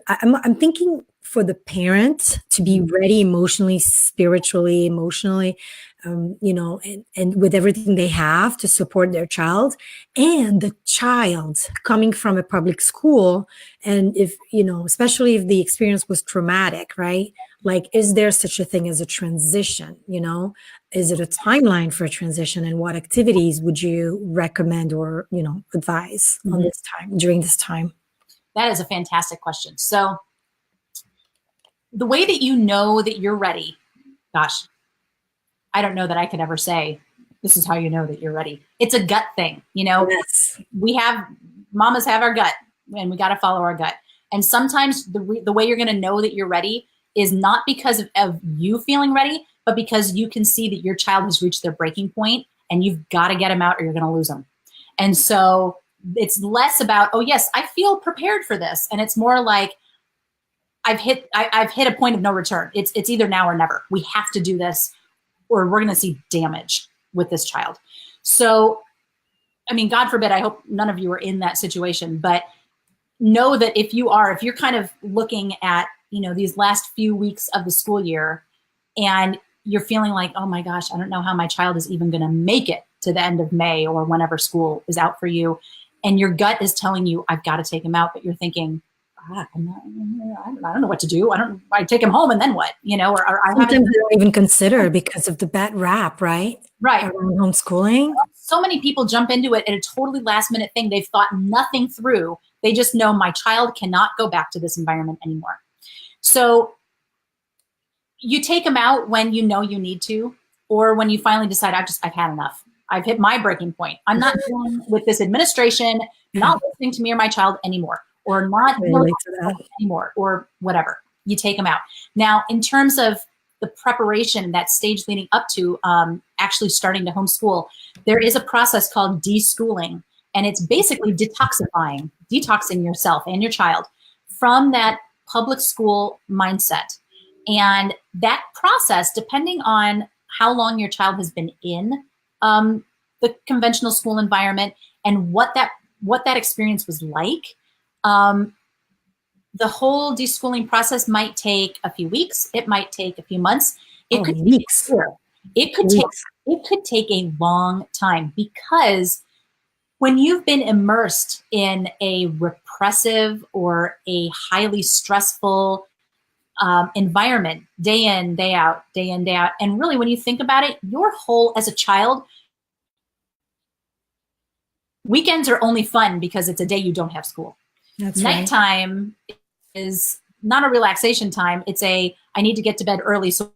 I'm thinking for the parent to be ready emotionally, spiritually, emotionally, and with everything they have to support their child, and the child coming from a public school. And if, especially if the experience was traumatic, right? Like, is there such a thing as a transition? Is it a timeline for a transition, and what activities would you recommend or, advise on this time, during this time? That is a fantastic question. So the way that you know that you're ready, gosh, I don't know that I could ever say, this is how you know that you're ready. It's a gut thing. Yes. Mamas have our gut, and we got to follow our gut. And sometimes the way you're going to know that you're ready is not because of you feeling ready, but because you can see that your child has reached their breaking point, and you've got to get them out or you're going to lose them. And so it's less about, oh yes, I feel prepared for this. And it's more like, I've hit a point of no return. It's either now or never. We have to do this, or we're going to see damage with this child. So, I mean, God forbid, I hope none of you are in that situation, but know that if you're kind of looking at, these last few weeks of the school year, and you're feeling like, oh my gosh, I don't know how my child is even going to make it to the end of May or whenever school is out for you. And your gut is telling you, I've got to take him out. But you're thinking, I don't know what to do. I take him home and then what, or I sometimes they don't even consider because of the bad rap, right? Right. Around homeschooling. So many people jump into it at a totally last minute thing. They've thought nothing through. They just know my child cannot go back to this environment anymore. So you take them out when you know you need to, or when you finally decide, I've had enough. I've hit my breaking point. I'm not dealing with this administration, not listening to me or my child anymore, or not dealing with that anymore, or whatever. You take them out. Now, in terms of the preparation, that stage leading up to actually starting to homeschool, there is a process called deschooling, and it's basically detoxing yourself and your child from that public school mindset. And that process, depending on how long your child has been in the conventional school environment and what that experience was like, the whole deschooling process might take a few weeks. It might take a few months. It could weeks. It could take a long time, because when you've been immersed in a repressive or a highly stressful environment, day in, day out, and really when you think about it, your whole, as a child, weekends are only fun because it's a day you don't have school. That's Nighttime is not a relaxation time. It's I need to get to bed early so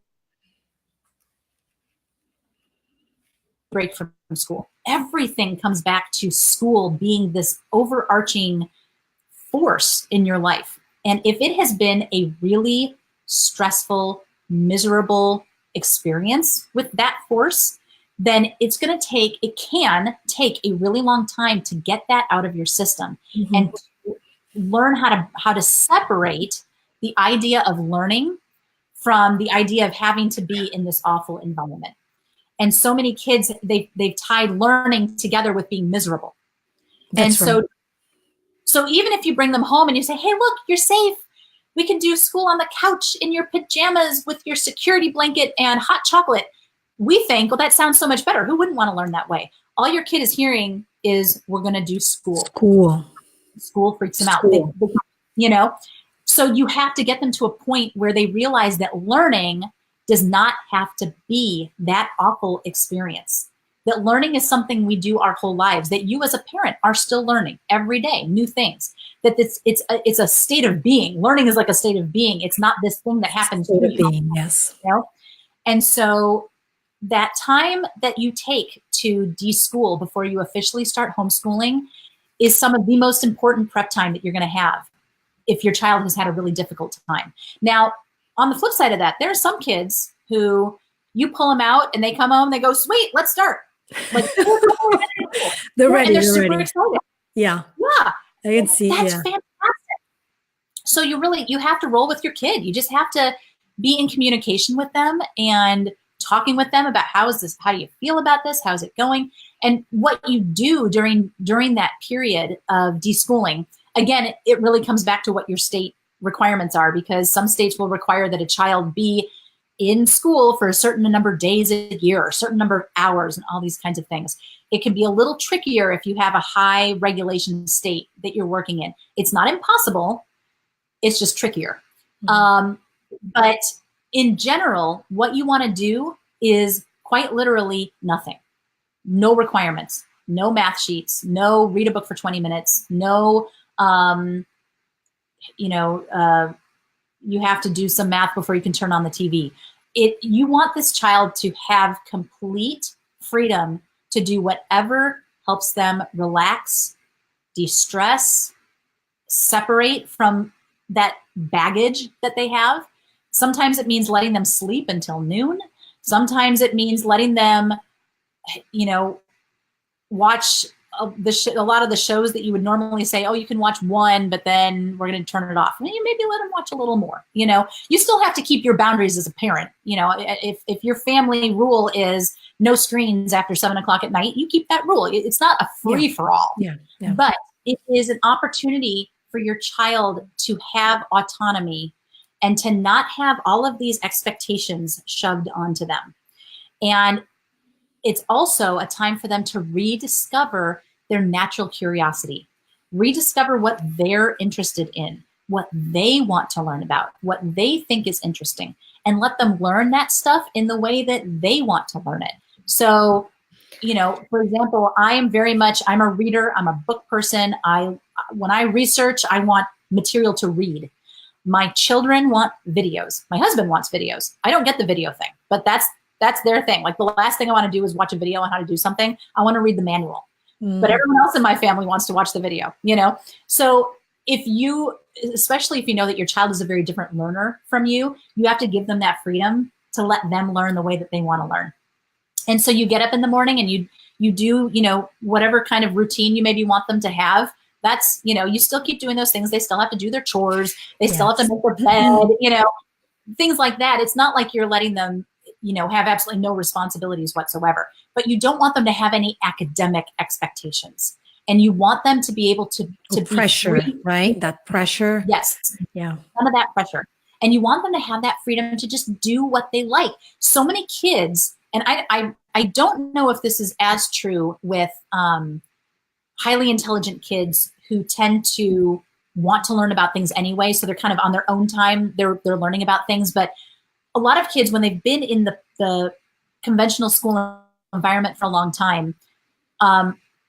break from school. Everything comes back to school being this overarching force in your life. And if it has been a really stressful, miserable experience with that force, then it can take a really long time to get that out of your system, and to learn how to separate the idea of learning from the idea of having to be in this awful environment. And so many kids, they've tied learning together with being miserable. That's right. So even if you bring them home and you say, hey, look, you're safe. We can do school on the couch in your pajamas with your security blanket and hot chocolate. We think, well, that sounds so much better. Who wouldn't want to learn that way? All your kid is hearing is we're going to do school. School freaks them out. You know, so you have to get them to a point where they realize that learning does not have to be that awful experience. That learning is something we do our whole lives, that you as a parent are still learning every day, new things, that it's a state of being. Learning is like a state of being. It's not this thing that happens to you. Yes. You know? And so that time that you take to de-school before you officially start homeschooling is some of the most important prep time that you're going to have if your child has had a really difficult time. Now, on the flip side of that, there are some kids who you pull them out and they come home, they go, sweet, let's start. Like they're ready. And they're super ready. excited. Yeah. Yeah. I can see. That's fantastic. So you have to roll with your kid. You just have to be in communication with them and talking with them about how do you feel about this? How's it going? And what you do during that period of deschooling. Again, it really comes back to what your state requirements are, because some states will require that a child be in school for a certain number of days a year, or a certain number of hours, and all these kinds of things. It can be a little trickier if you have a high regulation state that you're working in. It's not impossible, it's just trickier. Mm-hmm. But in general, what you want to do is quite literally nothing. No requirements, no math sheets, no read a book for 20 minutes, no, you have to do some math before you can turn on the TV. You want this child to have complete freedom to do whatever helps them relax, de-stress, separate from that baggage that they have. Sometimes it means letting them sleep until noon. Sometimes it means letting them, watch a lot of the shows that you would normally say, oh, you can watch one, but then we're going to turn it off. And you maybe let them watch a little more. You still have to keep your boundaries as a parent. If your family rule is no screens after 7 o'clock at night, you keep that rule. It's not a free for all, but it is an opportunity for your child to have autonomy and to not have all of these expectations shoved onto them. And it's also a time for them to rediscover their natural curiosity, rediscover what they're interested in, what they want to learn about, what they think is interesting, and let them learn that stuff in the way that they want to learn it. So, for example, I'm a reader, I'm a book person. When I research, I want material to read. My children want videos. My husband wants videos. I don't get the video thing, but that's their thing. Like the last thing I want to do is watch a video on how to do something. I want to read the manual. But everyone else in my family wants to watch the video, So especially if you know that your child is a very different learner from you, you have to give them that freedom to let them learn the way that they want to learn. And so you get up in the morning and you do, whatever kind of routine you maybe want them to have. That's, you still keep doing those things. They still have to do their chores. They still have to make their bed, things like that. It's not like you're letting them have absolutely no responsibilities whatsoever, but you don't want them to have any academic expectations. And you want them to be able to be pressure, free. Right? That pressure. Yes. Yeah. Some of that pressure. And you want them to have that freedom to just do what they like. So many kids, and I don't know if this is as true with highly intelligent kids who tend to want to learn about things anyway. So they're kind of on their own time, they're learning about things. But a lot of kids, when they've been in the conventional school environment for a long time,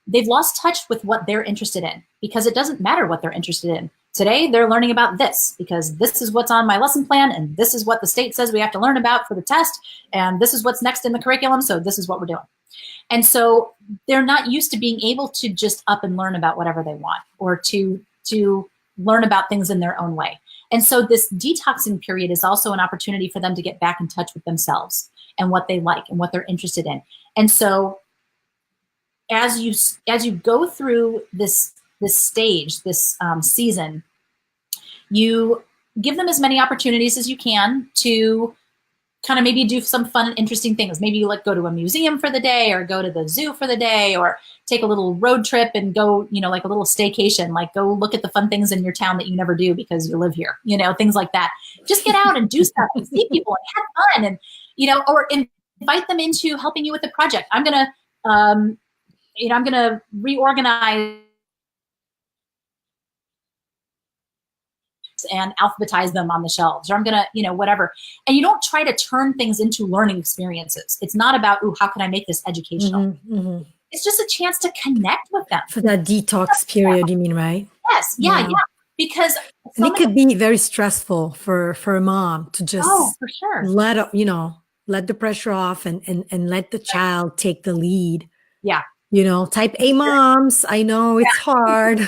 they've lost touch with what they're interested in, because it doesn't matter what they're interested in. Today, they're learning about this because this is what's on my lesson plan, and this is what the state says we have to learn about for the test, and this is what's next in the curriculum, so this is what we're doing. And so they're not used to being able to just up and learn about whatever they want, or to learn about things in their own way. And so this detoxing period is also an opportunity for them to get back in touch with themselves and what they like and what they're interested in. And so as you go through this stage, this season, you give them as many opportunities as you can to kind of maybe do some fun, interesting things. Maybe you like go to a museum for the day or go to the zoo for the day or take a little road trip and go, like a little staycation, like go look at the fun things in your town that you never do because you live here, things like that. Just get out and do stuff and see people and have fun and, or invite them into helping you with the project. I'm going to reorganize and alphabetize them on the shelves, or I'm going to, whatever. And you don't try to turn things into learning experiences. It's not about, ooh, how can I make this educational? Mm-hmm. It's just a chance to connect with them. For that detox period, you mean, right? Yes. Yeah. Because and it could be very stressful for a mom to just for sure. let the pressure off and let the child take the lead. Yeah. Type A moms. I know it's hard.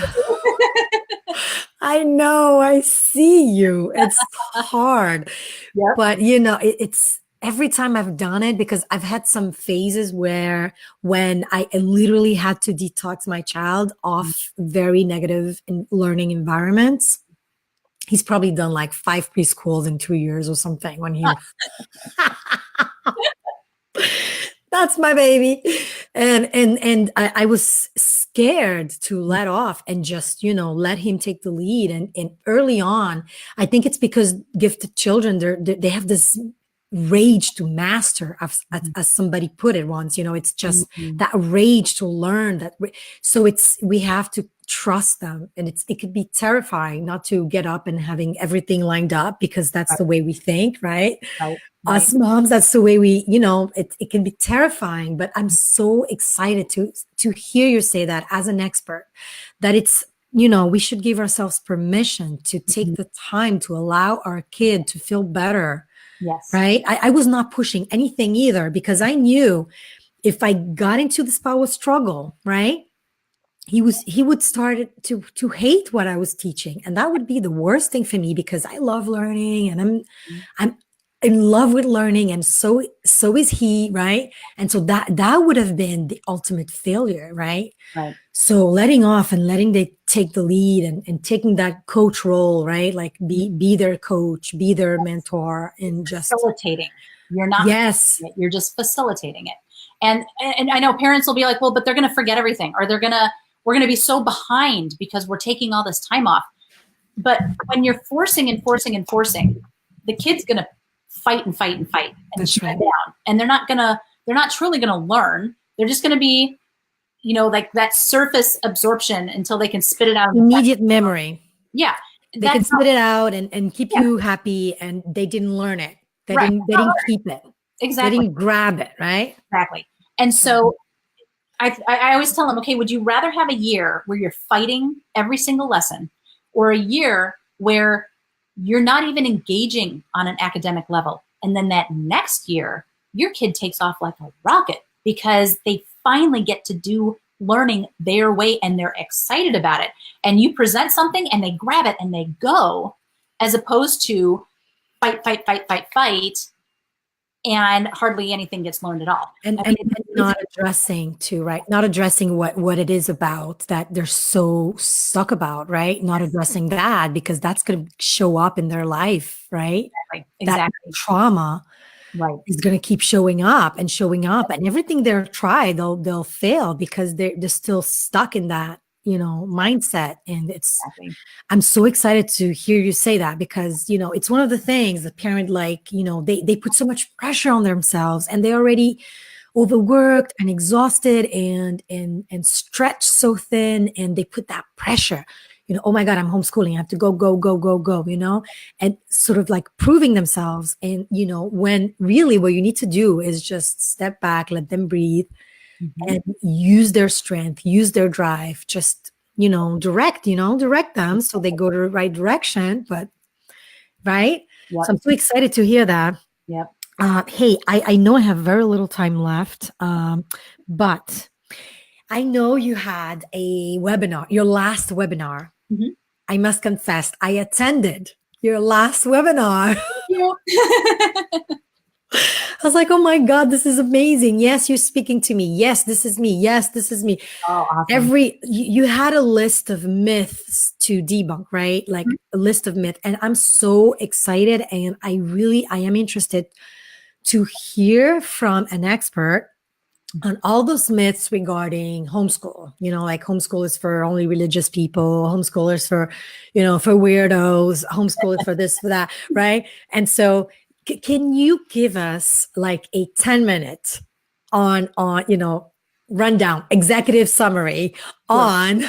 I know. I see you. It's hard. Yep. But, it's every time I've done it, because I've had some phases when I literally had to detox my child off very negative learning environments. He's probably done like 5 preschools in 2 years or something when he... That's my baby. And I was scared to let off and just, let him take the lead. And early on, I think it's because gifted children, they have this rage to master, as somebody put it once, it's just that rage to learn so we have to trust them. And it could be terrifying not to get up and having everything lined up, because that's the way we think, right? Us moms, that's the way we, it can be terrifying, but I'm so excited to hear you say that as an expert, that it's, we should give ourselves permission to take the time to allow our kid to feel better. Yes. Right. I was not pushing anything either, because I knew if I got into this power struggle, right, he would start to hate what I was teaching. And that would be the worst thing for me, because I love learning and I'm in love with learning, and so is he, right? And so that would have been the ultimate failure, right? Right. So letting off and letting they take the lead and taking that coach role, right? Like be their coach, be their mentor, and just facilitating. You're not. Yes. You're just facilitating it. And I know parents will be like, well, but they're going to forget everything, or we're going to be so behind because we're taking all this time off. But when you're forcing and forcing and forcing, the kid's going to fight and fight and fight and shut down. And they're not truly going to learn. They're just going to be, like that surface absorption until they can spit it out. Immediate memory. Yeah. They can spit it out and keep you happy, and they didn't learn it. They didn't keep it. Exactly. They didn't grab it, right? Exactly. And so I always tell them, okay, would you rather have a year where you're fighting every single lesson, or a year where you're not even engaging on an academic level, and then that next year your kid takes off like a rocket because they finally get to do learning their way and they're excited about it, and you present something and they grab it and they go, as opposed to fight and hardly anything gets learned at all. And not addressing too, right? Not addressing what it is about that they're so stuck about, right? Not addressing that, because that's going to show up in their life, right? Exactly. That trauma is going to keep showing up, and everything they're tried, they'll fail because they're still stuck in that, mindset. And I'm so excited to hear you say that, because, it's one of the things the parent, like, they put so much pressure on themselves, and they're already overworked and exhausted and stretched so thin, and they put that pressure, oh my God, I'm homeschooling, I have to go, and sort of like proving themselves. And, when really what you need to do is just step back, let them breathe, and use their strength, use their drive, just, direct them so they go to the right direction. But right. Yep. So I'm so excited to hear that. Yep. Hey, I know I have very little time left, but I know you had a webinar, your last webinar. Mm-hmm. I must confess, I attended your last webinar. I was like, oh my God, this is amazing. Yes, you're speaking to me. Yes, this is me. Yes, this is me. Oh, awesome. You had a list of myths to debunk, right? Like a list of myths. And I'm so excited. And I am interested to hear from an expert on all those myths regarding homeschool. Like homeschool is for only religious people, homeschool is for, for weirdos, homeschool is for this, for that, right? And so can you give us like a 10-minute on, rundown, executive summary on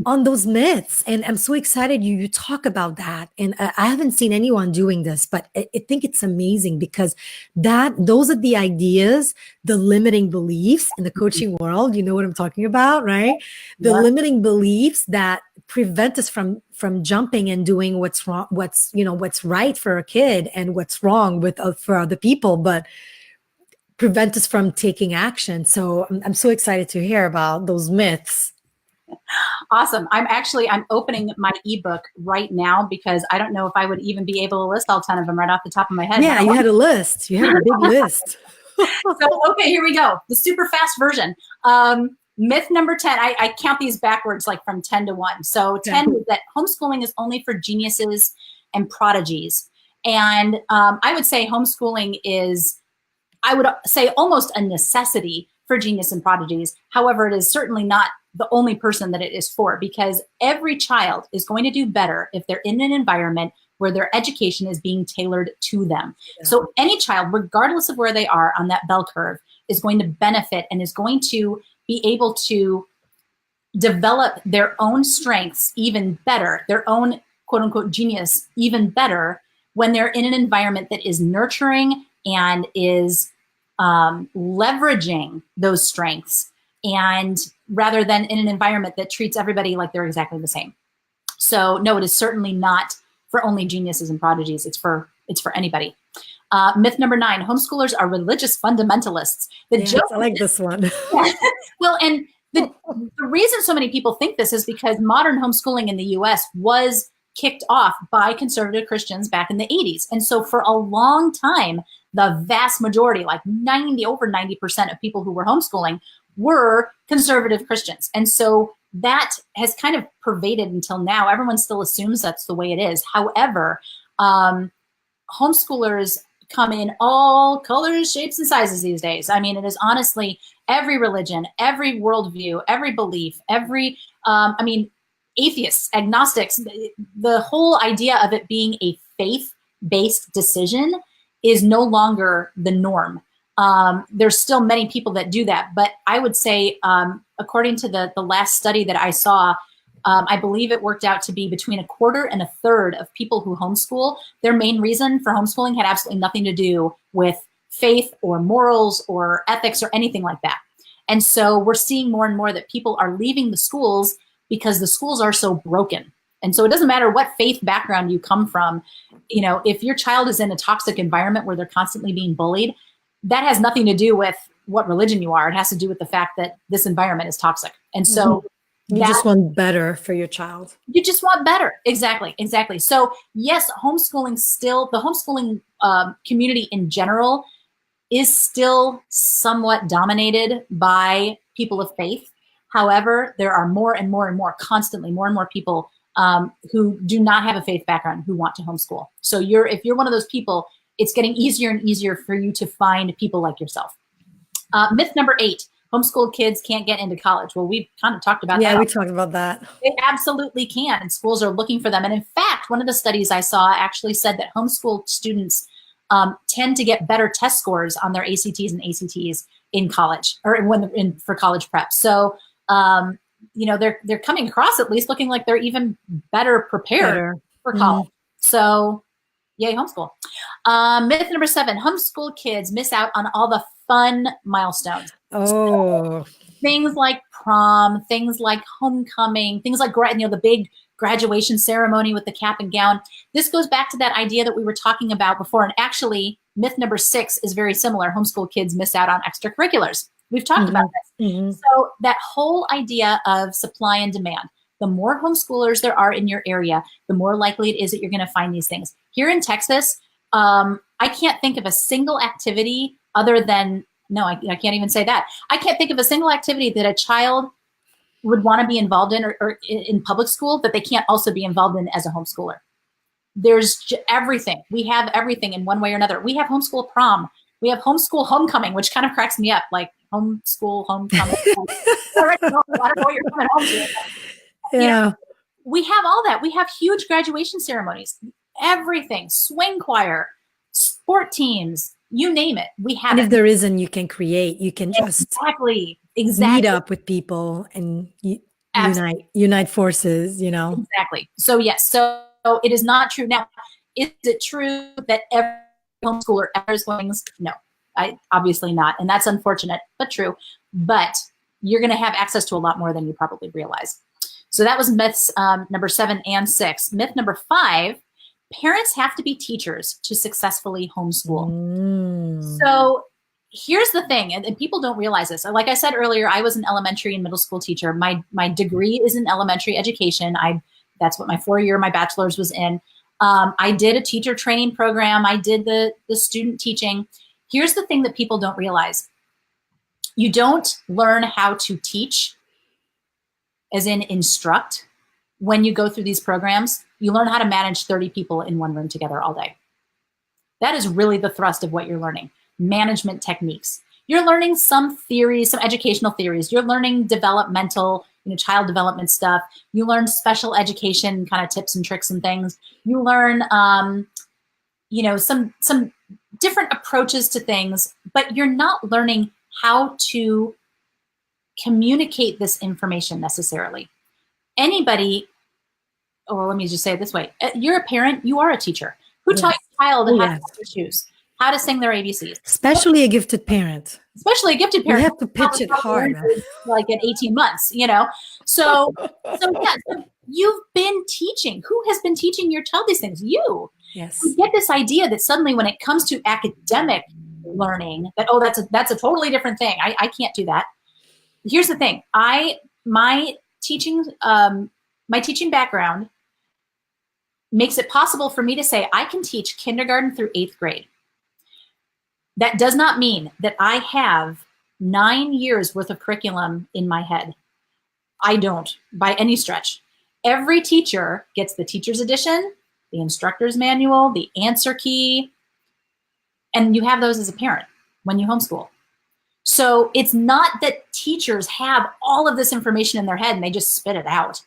on those myths? And I'm so excited you talk about that. And I haven't seen anyone doing this, but I think it's amazing because those are the ideas, the limiting beliefs in the coaching world. You know what I'm talking about, right? The limiting beliefs that prevent us from jumping and doing what's wrong, what's right for a kid and what's wrong for other people, but prevent us from taking action. So I'm so excited to hear about those myths. Awesome. I'm opening my ebook right now because I don't know if I would even be able to list all 10 of them right off the top of my head. Yeah, you had a list. You had a big list. So, okay, here we go. The super fast version. Myth number 10, I count these backwards, like from 10 to 1. So 10 is that homeschooling is only for geniuses and prodigies. And I would say homeschooling is, I would say, almost a necessity for genius and prodigies. However, it is certainly not the only person that it is for, because every child is going to do better if they're in an environment where their education is being tailored to them. Yeah. So any child, regardless of where they are on that bell curve, is going to benefit and is going to be able to develop their own strengths even better, their own quote unquote genius even better, when they're in an environment that is nurturing and is leveraging those strengths, and rather than in an environment that treats everybody like they're exactly the same. So no, it is certainly not for only geniuses and prodigies. It's for anybody. Myth number 9, homeschoolers are religious fundamentalists. I like this one. Well, and the reason so many people think this is because modern homeschooling in the US was kicked off by conservative Christians back in the 80s. And so for a long time, the vast majority, like over 90% of people who were homeschooling were conservative Christians. And so that has kind of pervaded until now. Everyone still assumes that's the way it is. However, homeschoolers come in all colors, shapes, and sizes these days. I mean, it is honestly every religion, every worldview, every belief, atheists, agnostics. The whole idea of it being a faith-based decision is no longer the norm. There's still many people that do that, but I would say, according to the last study that I saw, I believe it worked out to be between 1/4 and 1/3 of people who homeschool, their main reason for homeschooling had absolutely nothing to do with faith or morals or ethics or anything like that. And so we're seeing more and more that people are leaving the schools because the schools are so broken. And so it doesn't matter what faith background you come from, if your child is in a toxic environment where they're constantly being bullied, that has nothing to do with what religion you are. It has to do with the fact that this environment is toxic. And so you just want better for your child. You just want better. Exactly. So yes, the homeschooling community in general is still somewhat dominated by people of faith. However, there are more and more people who do not have a faith background who want to homeschool. So if you're one of those people, it's getting easier and easier for you to find people like yourself. Myth number 8, homeschool kids can't get into college. Well, we've kind of talked about that. Yeah, we talked about that. They absolutely can, and schools are looking for them. And in fact, one of the studies I saw actually said that homeschool students tend to get better test scores on their ACTs and ACTs in college, or for college prep. So, they're coming across at least looking like they're even better prepared for college. So, yay, homeschool. Myth number 7, homeschool kids miss out on all the fun milestones. Oh. So, things like prom, things like homecoming, things like the big graduation ceremony with the cap and gown. This goes back to that idea that we were talking about before. And actually, myth number 6 is very similar. Homeschool kids miss out on extracurriculars. We've talked about this. So that whole idea of supply and demand, the more homeschoolers there are in your area, the more likely it is that you're going to find these things. Here in Texas, I can't think of a single activity other than, I can't even say that. I can't think of a single activity that a child would want to be involved in or in public school that they can't also be involved in as a homeschooler. There's everything. We have everything in one way or another. We have homeschool prom We have homeschool homecoming, which kind of cracks me up, like homeschool homecoming. I don't know what you're coming home to. Yeah. You know, we have all that. We have huge graduation ceremonies, everything, swing choir, sport teams, you name it. We have And it. if there isn't, you can create. You can just Exactly. meet up with people and unite forces, you know. Exactly. So yes, so it is not true. Now, is it true that every homeschooler ever is going? No, obviously not. And that's unfortunate, but true. But you're going to have access to a lot more than you probably realize. So that was myths number 7 and 6. Myth number 5, parents have to be teachers to successfully homeschool. So here's the thing, and people don't realize this. Like I said earlier, I was an elementary and middle school teacher. My degree is in elementary education. That's what my 4-year, my bachelor's was in. I did a teacher training program. I did the student teaching. Here's the thing that people don't realize. You don't learn how to teach, as in instruct, when you go through these programs. You learn how to manage 30 people in one room together all day. That is really the thrust of what you're learning. Management techniques. You're learning some theories, some educational theories. You're learning developmental, child development stuff. You learn special education kind of tips and tricks and things. You learn, some different approaches to things, but you're not learning how to communicate this information necessarily. Anybody, or let me just say it this way. You're a parent, you are a teacher. Who taught your child how to tie their shoes, how to sing their ABCs? Especially a gifted parent. Especially a gifted parent. You have to pitch it hard. Like at 18 months, So you've been teaching. Who has been teaching your child these things? You. Yes. You get this idea that suddenly when it comes to academic learning, that, that's a totally different thing. I can't do that. Here's the thing. My teaching background makes it possible for me to say I can teach kindergarten through 8th grade. That does not mean that I have 9 years worth of curriculum in my head. I don't, by any stretch. Every teacher gets the teacher's edition, the instructor's manual, the answer key, and you have those as a parent when you homeschool. So it's not that teachers have all of this information in their head and they just spit it out.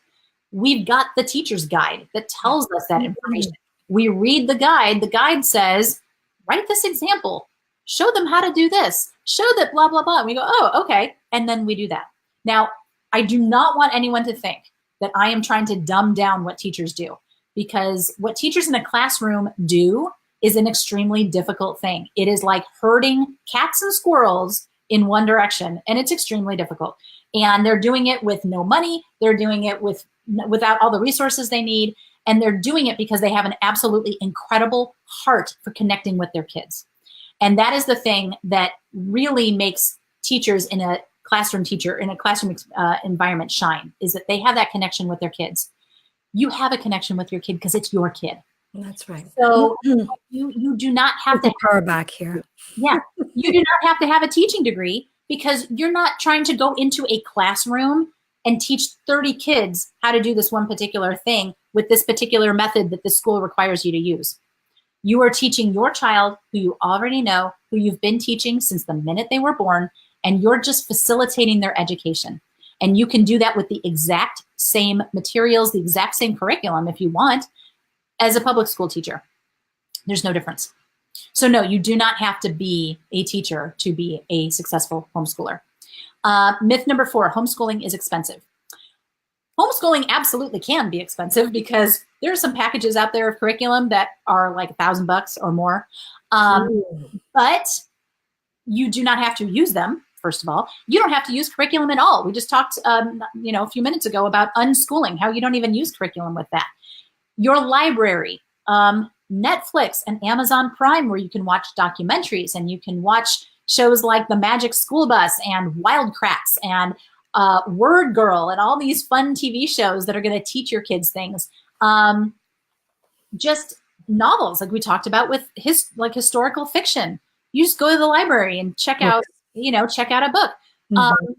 We've got the teacher's guide that tells us that information. We read the guide. The guide says, write this example. Show them how to do this. Show that blah, blah, blah. And we go, oh, okay. And then we do that. Now, I do not want anyone to think that I am trying to dumb down what teachers do, because what teachers in a classroom do is an extremely difficult thing. It is like herding cats and squirrels in one direction, and it's extremely difficult. And they're doing it with no money. They're doing it without all the resources they need. And they're doing it because they have an absolutely incredible heart for connecting with their kids. And that is the thing that really makes teachers in a classroom environment shine, is that they have that connection with their kids. You have a connection with your kid because it's your kid. That's right. So you do not have to power back here. Yeah, you do not have to have a teaching degree, because you're not trying to go into a classroom and teach 30 kids how to do this one particular thing with this particular method that the school requires you to use. You are teaching your child, who you already know, who you've been teaching since the minute they were born, and you're just facilitating their education. And you can do that with the exact same materials, the exact same curriculum, if you want, as a public school teacher. There's no difference. So no, you do not have to be a teacher to be a successful homeschooler. Myth number 4, homeschooling is expensive. Homeschooling absolutely can be expensive, because there are some packages out there of curriculum that are like $1,000 or more. But you do not have to use them. First of all, you don't have to use curriculum at all. We just talked, a few minutes ago about unschooling, how you don't even use curriculum with that. Your library, Netflix and Amazon Prime, where you can watch documentaries and you can watch shows like The Magic School Bus and Wild Kratts and Word Girl and all these fun TV shows that are going to teach your kids things. Just novels, like we talked about with historical fiction. You just go to the library and check out a book. Mm-hmm.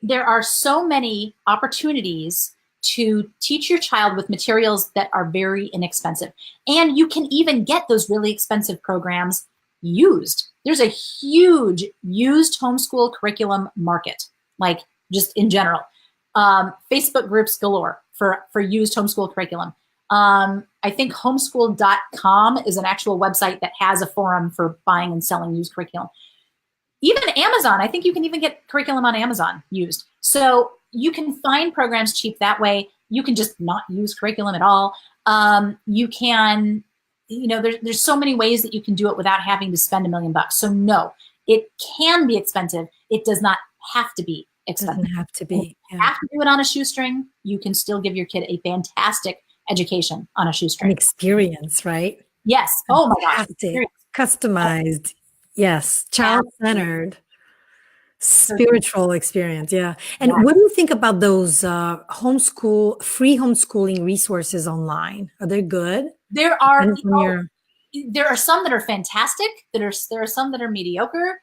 There are so many opportunities to teach your child with materials that are very inexpensive. And you can even get those really expensive programs used. there's a huge used homeschool curriculum market, like just in general. Facebook groups galore for used homeschool curriculum. I think homeschool.com is an actual website that has a forum for buying and selling used curriculum. Even Amazon, I think you can even get curriculum on Amazon used. So you can find programs cheap that way. You can just not use curriculum at all. You can, there's so many ways that you can do it without having to spend $1 million. So no, it can be expensive. It does not have to be expensive. It doesn't have to be. You have to do it on a shoestring. You can still give your kid a fantastic education on a shoestring. An experience, right? Yes. Oh my gosh. Customized. Yes. Child-centered. Spiritual experience. Yeah. And what do you think about those free homeschooling resources online? Are they good? There are some that are fantastic. There are some that are mediocre.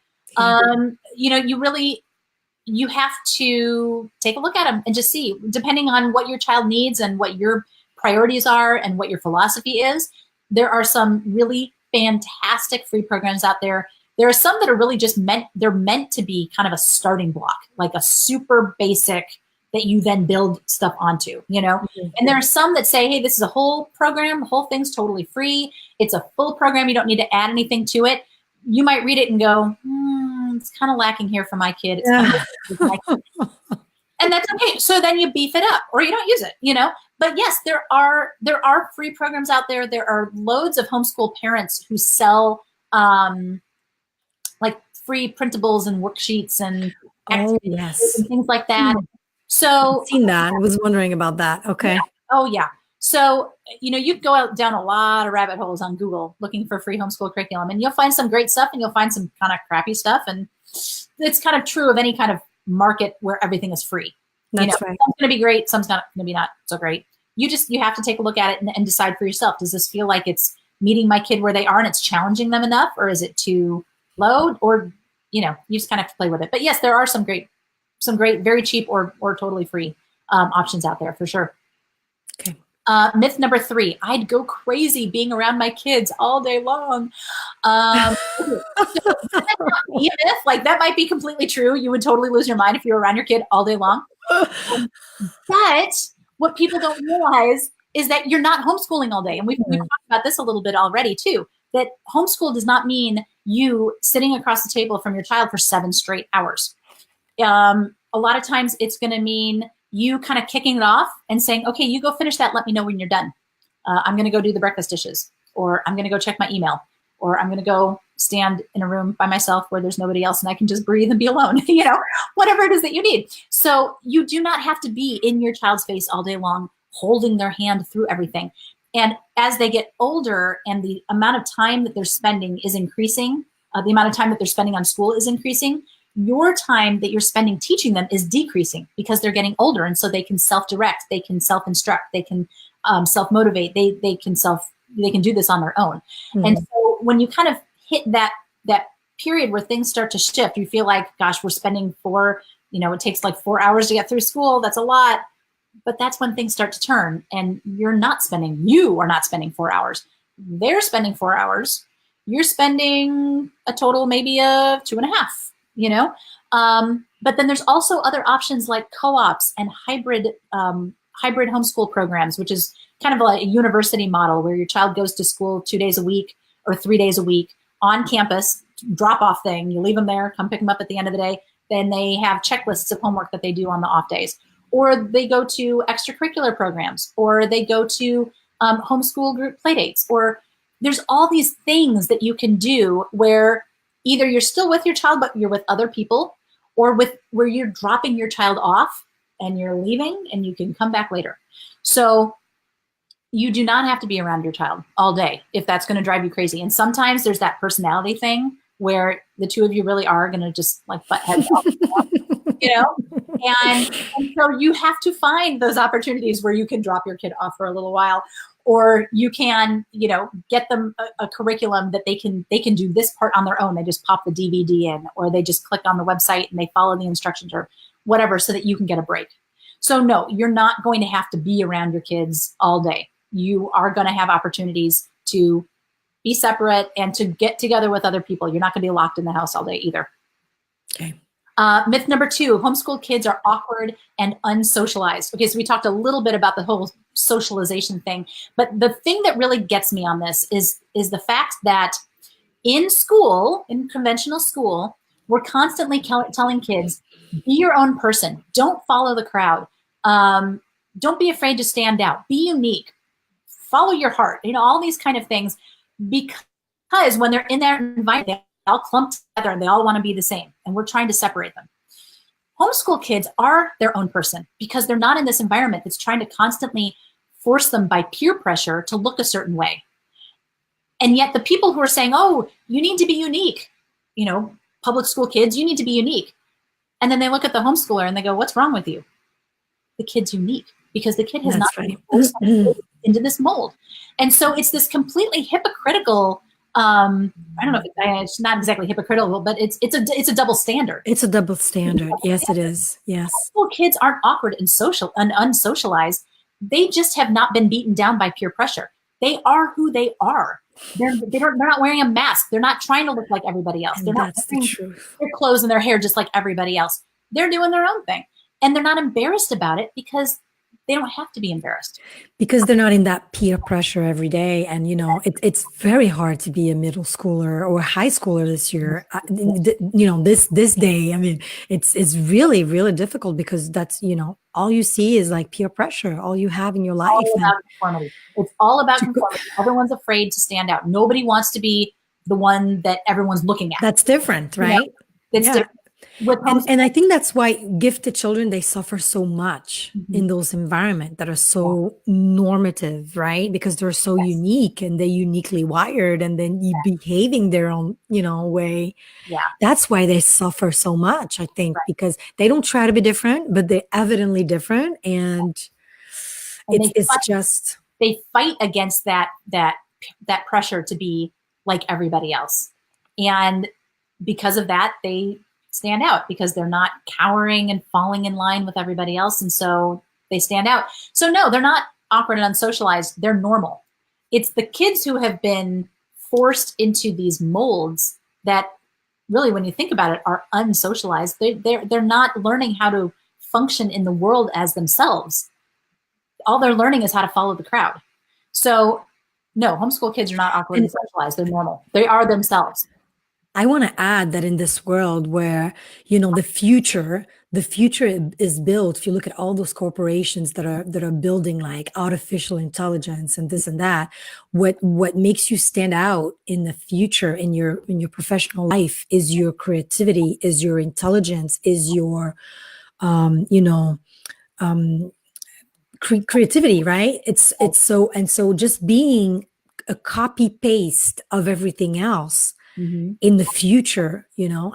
You have to take a look at them and just see, depending on what your child needs and what your priorities are and what your philosophy is. There are some really fantastic free programs out there. There are some that are really just meant to be kind of a starting block, like a super basic that you then build stuff onto, Mm-hmm. And there are some that say, hey, this is a whole program, the whole thing's totally free. It's a full program. You don't need to add anything to it. You might read it and go, it's kind of lacking here for my kid. It's kind of for my kid. And that's okay. So then you beef it up or you don't use it, But yes, there are free programs out there. There are loads of homeschool parents who sell like free printables and worksheets and activities and things like that. So I've seen that. I was wondering about that. Okay. Yeah. Oh yeah. So, you go down a lot of rabbit holes on Google looking for free homeschool curriculum, and you'll find some great stuff and you'll find some kind of crappy stuff. And it's kind of true of any kind of market where everything is free. That's right. Some's going to be great. Some's not going to be not so great. You have to take a look at it and decide for yourself. Does this feel like it's meeting my kid where they are and it's challenging them enough, or is it too low? Or, you just kind of have to play with it. But yes, there are some great, very cheap or totally free options out there for sure. Okay. Myth number 3, I'd go crazy being around my kids all day long. So that might not be a myth. Like, that might be completely true. You would totally lose your mind if you were around your kid all day long. But what people don't realize is that you're not homeschooling all day. And we've talked about this a little bit already too, that homeschool does not mean you sitting across the table from your child for 7 straight hours. A lot of times it's going to mean you kind of kicking it off and saying, okay, you go finish that. Let me know when you're done. I'm going to go do the breakfast dishes, or I'm going to go check my email, or I'm going to go stand in a room by myself where there's nobody else and I can just breathe and be alone, whatever it is that you need. So you do not have to be in your child's face all day long, holding their hand through everything. And as they get older and the amount of time that they're spending is increasing, the amount of time that they're spending on school is increasing, your time that you're spending teaching them is decreasing because they're getting older. And so they can self-direct, they can self-instruct, they can self-motivate, they can do this on their own. Mm-hmm. And so when you kind of hit that period where things start to shift, you feel like, gosh, we're spending it takes like 4 hours to get through school. That's a lot. But that's when things start to turn, and you are not spending 4 hours. They're spending 4 hours. You're spending a total maybe of 2.5, but then there's also other options like co-ops and hybrid homeschool programs, which is kind of like a university model where your child goes to school 2 days a week or 3 days a week on campus, drop-off thing. You leave them there, come pick them up at the end of the day. Then they have checklists of homework that they do on the off days. Or they go to extracurricular programs, or they go to homeschool group playdates, or there's all these things that you can do where either you're still with your child, but you're with other people, or where you're dropping your child off and you're leaving and you can come back later. So you do not have to be around your child all day if that's going to drive you crazy. And sometimes there's that personality thing where the two of you really are going to just like butt heads off, and so you have to find those opportunities where you can drop your kid off for a little while, or you can, get them a curriculum that they can do this part on their own. They just pop the DVD in, or they just click on the website and they follow the instructions or whatever, so that you can get a break. So no, you're not going to have to be around your kids all day. You are going to have opportunities to be separate, and to get together with other people. You're not going to be locked in the house all day either. Okay. Myth number 2, homeschool kids are awkward and unsocialized. Okay, so we talked a little bit about the whole socialization thing, but the thing that really gets me on this is the fact that in school, in conventional school, we're constantly telling kids, be your own person. Don't follow the crowd. Don't be afraid to stand out. Be unique. Follow your heart. All these kind of things, because when they're in that environment, they all clump together and they all want to be the same, and we're trying to separate them. Homeschool kids are their own person because they're not in this environment that's trying to constantly force them by peer pressure to look a certain way. And yet the people who are saying, oh, you need to be unique, public school kids, you need to be unique. And then they look at the homeschooler and they go, what's wrong with you? The kid's unique because the kid has not been forced into this mold. And so it's this completely hypocritical, I don't know, it's not exactly hypocritical, but it's a double standard. It's a double standard. Yes, it is. Yes. Homeschool kids aren't awkward and unsocialized. They just have not been beaten down by peer pressure. They are who they are. They're not wearing a mask. They're not trying to look like everybody else. And they're not wearing their clothes and their hair just like everybody else. They're doing their own thing. And they're not embarrassed about it because they don't have to be embarrassed. Because they're not in that peer pressure every day. And, it's very hard to be a middle schooler or a high schooler this year. This day, I mean, it's really, really difficult because that's, all you see is like peer pressure, all you have in your life. All about conformity. It's all about conformity. Everyone's afraid to stand out. Nobody wants to be the one that everyone's looking at. That's different, right? It's different. And I think that's why gifted children, they suffer so much in those environments that are so normative, right? Because they're so unique and they're uniquely wired, and then behaving their own, way. Yeah. That's why they suffer so much, I think, because they don't try to be different, but they're evidently different. And they fight against that pressure to be like everybody else. And because of that, they stand out because they're not cowering and falling in line with everybody else. And so they stand out. So no, they're not awkward and unsocialized. They're normal. It's the kids who have been forced into these molds that really, when you think about it, are unsocialized. They're not learning how to function in the world as themselves. All they're learning is how to follow the crowd. So no, homeschool kids are not awkward and socialized. They're normal. They are themselves. I want to add that in this world where, the future is built. If you look at all those corporations that are building like artificial intelligence and this and that, what makes you stand out in the future in your professional life is your creativity, is your intelligence, is your, creativity, right? It's so just being a copy paste of everything else. In the future,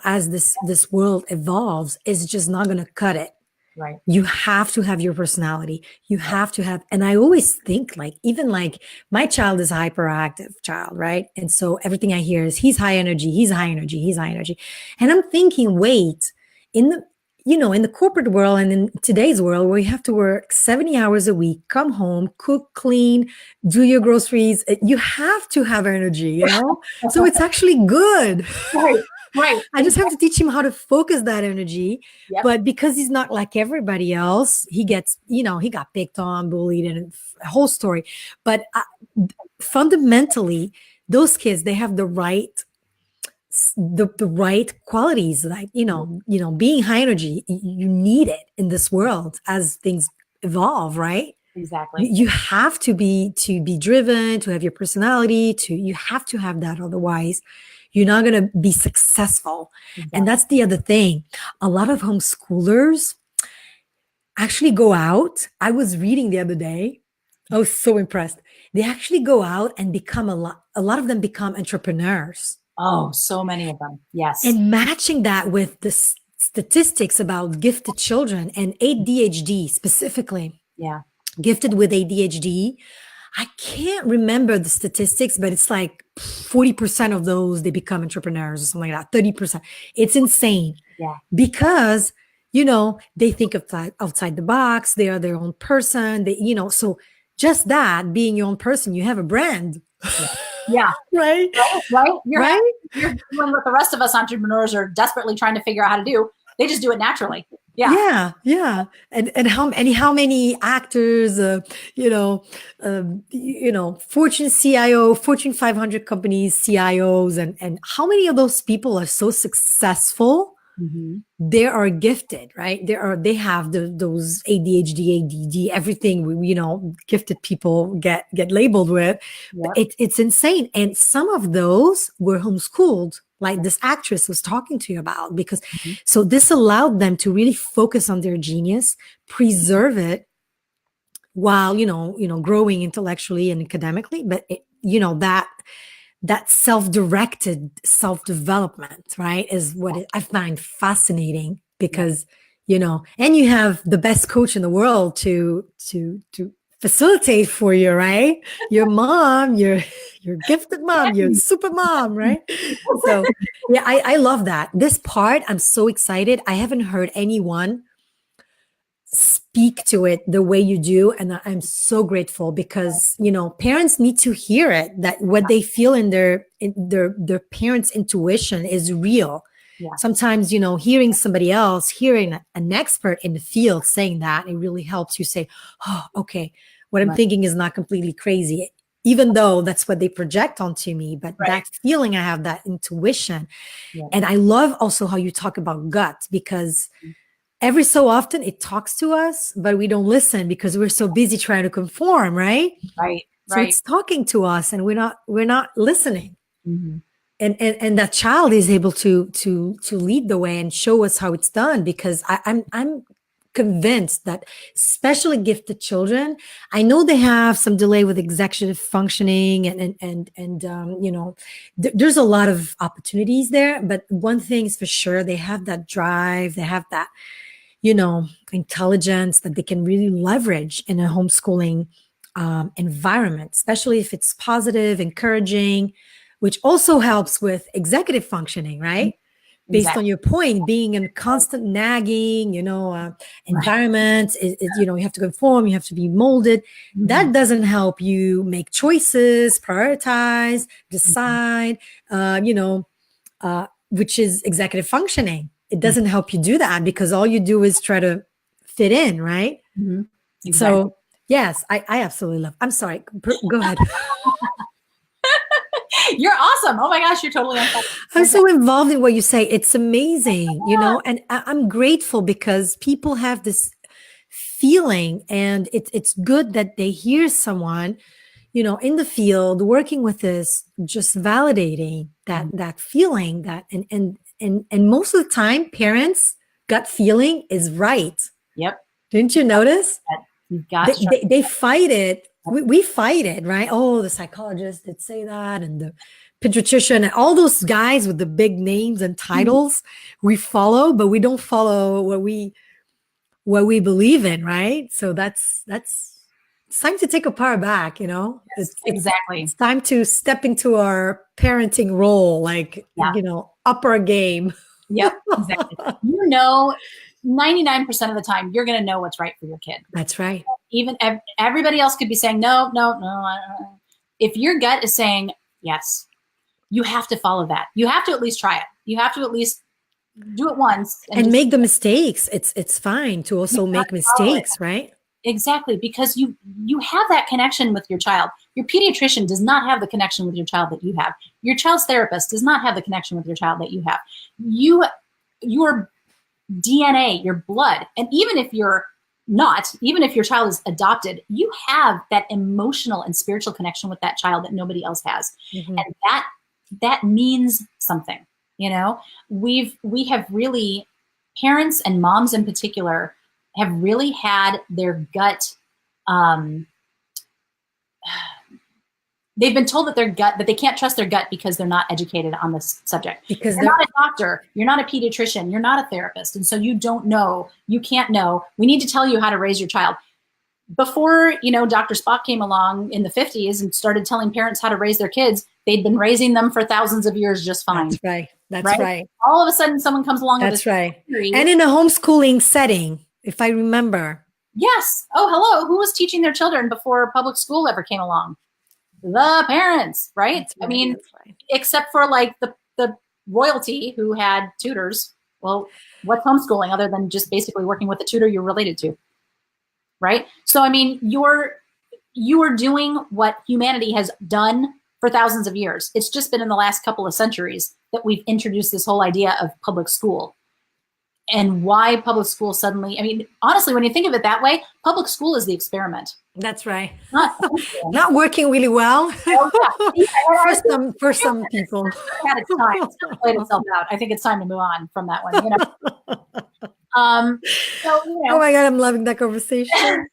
as this world evolves, is just not going to cut it. Right. You have to have your personality. You have to have, and I always think even my child is a hyperactive child, right? And so everything I hear is he's high energy, he's high energy, he's high energy. And I'm thinking, wait, in the corporate world and in today's world where you have to work 70 hours a week, come home, cook, clean, do your groceries, you have to have energy, So it's actually good. Right. I just have to teach him how to focus that energy. Yep. But because he's not like everybody else, he gets, he got picked on, bullied, and a whole story. But fundamentally, those kids, they have the right qualities, like being high energy. You need it in this world as things evolve, right? Exactly. You have to be driven, to have your personality, you have to have that, otherwise you're not going to be successful. Exactly. And that's the other thing. A lot of homeschoolers actually go out. I was reading the other day, I was so impressed. They actually go out and become a lot of them become entrepreneurs. Oh, so many of them. Yes. And matching that with the statistics about gifted children and ADHD specifically. Yeah. Gifted with ADHD. I can't remember the statistics, but it's like 40% of those, they become entrepreneurs or something like that, 30%. It's insane. Yeah. Because, they think outside the box. They are their own person. So just that, being your own person, you have a brand. Yeah. Right? Right. Right? You're doing what the rest of us entrepreneurs are desperately trying to figure out how to do. They just do it naturally. Yeah. Yeah, yeah. And how many actors, Fortune CIO, Fortune 500 companies CIOs, and how many of those people are so successful? Mm-hmm. They are gifted, right? They have those ADHD, ADD, everything gifted people get labeled with. But Yep. it's insane. And some of those were homeschooled, like this actress was talking to you about, because Mm-hmm. so this allowed them to really focus on their genius, preserve it while growing intellectually and academically. But that self-directed self-development, right, is what I find fascinating, Yeah. because and you have the best coach in the world to facilitate for you, right? Your mom, your gifted mom, your super mom, right? So yeah, I love that. This part, I'm so excited. I haven't heard anyone speak to it the way you do, and I'm so grateful, because parents need to hear it, that what they feel in their parents' intuition is real. Yeah. Sometimes hearing somebody else, hearing an expert in the field saying that, it really helps you say, oh, okay, what I'm Right. thinking is not completely crazy, even though that's what they project onto me. But Right. that feeling, I have that intuition. Yeah. And I love also how you talk about gut, because every so often it talks to us, but we don't listen because we're so busy trying to conform, right? Right. So Right. it's talking to us, and we're not listening. Mm-hmm. And that child is able to lead the way and show us how it's done, because I'm convinced that especially gifted children, I know they have some delay with executive functioning, and there's a lot of opportunities there, but one thing is for sure, they have that drive, they have that intelligence that they can really leverage in a homeschooling environment, especially if it's positive, encouraging, which also helps with executive functioning, right? Based on Exactly. your point, being in constant nagging, Right. environment, you have to conform, you have to be molded. Mm-hmm. That doesn't help you make choices, prioritize, decide, which is executive functioning. It doesn't help you do that, because all you do is try to fit in, right? Mm-hmm. Exactly. So yes, I absolutely love. I'm sorry. Go ahead. You're awesome. Oh my gosh, you're totally on top. I'm so involved in what you say. It's amazing, and I'm grateful, because people have this feeling, and it's good that they hear someone, in the field working with this, just validating that feeling, that and most of the time, parents' gut feeling is right. Yep. Didn't you notice? You've got They fight it. We fight it, right? Oh, the psychologist did say that, and the pediatrician, and all those guys with the big names and titles we follow, but we don't follow what we believe in, right? So that's it's time to take a power back. Yes, exactly. It's time to step into our parenting role, like up our game. Yep, exactly. 99% of the time, you're going to know what's right for your kid. That's right. Even everybody else could be saying, no, no, no. If your gut is saying yes, you have to follow that. You have to at least try it. You have to at least do it once. And make the mistakes. It's fine to also make mistakes, right? Exactly, because you have that connection with your child. Your pediatrician does not have the connection with your child that you have. Your child's therapist does not have the connection with your child that you have. Your DNA, your blood, and even if you're not, even if your child is adopted, you have that emotional and spiritual connection with that child that nobody else has. Mm-hmm. And that means something. We have really, parents and moms in particular, have really had their gut, they've been told that that they can't trust their gut because they're not educated on this subject. Because you're not a doctor, you're not a pediatrician, you're not a therapist. And so you don't know, you can't know. We need to tell you how to raise your child. Before, Dr. Spock came along in the 50s and started telling parents how to raise their kids, they'd been raising them for thousands of years just fine. That's right. That's right. All of a sudden someone comes along with this right. And in a homeschooling setting, if I remember. Yes. Oh, hello. Who was teaching their children before public school ever came along? the parents, right? That's right. I mean, That's right. except for like the royalty who had tutors. Well, what's homeschooling other than just basically working with the tutor you're related to, right? So, I mean, you are doing what humanity has done for thousands of years. It's just been in the last couple of centuries that we've introduced this whole idea of public school. And why public school suddenly, I mean, honestly, when you think of it that way, public school is the experiment. That's right. Not Not working really well oh, yeah. for some people. It's had its time. It's kind of played itself out. I think it's time to move on from that one. You know? So, you know. Oh my God, I'm loving that conversation.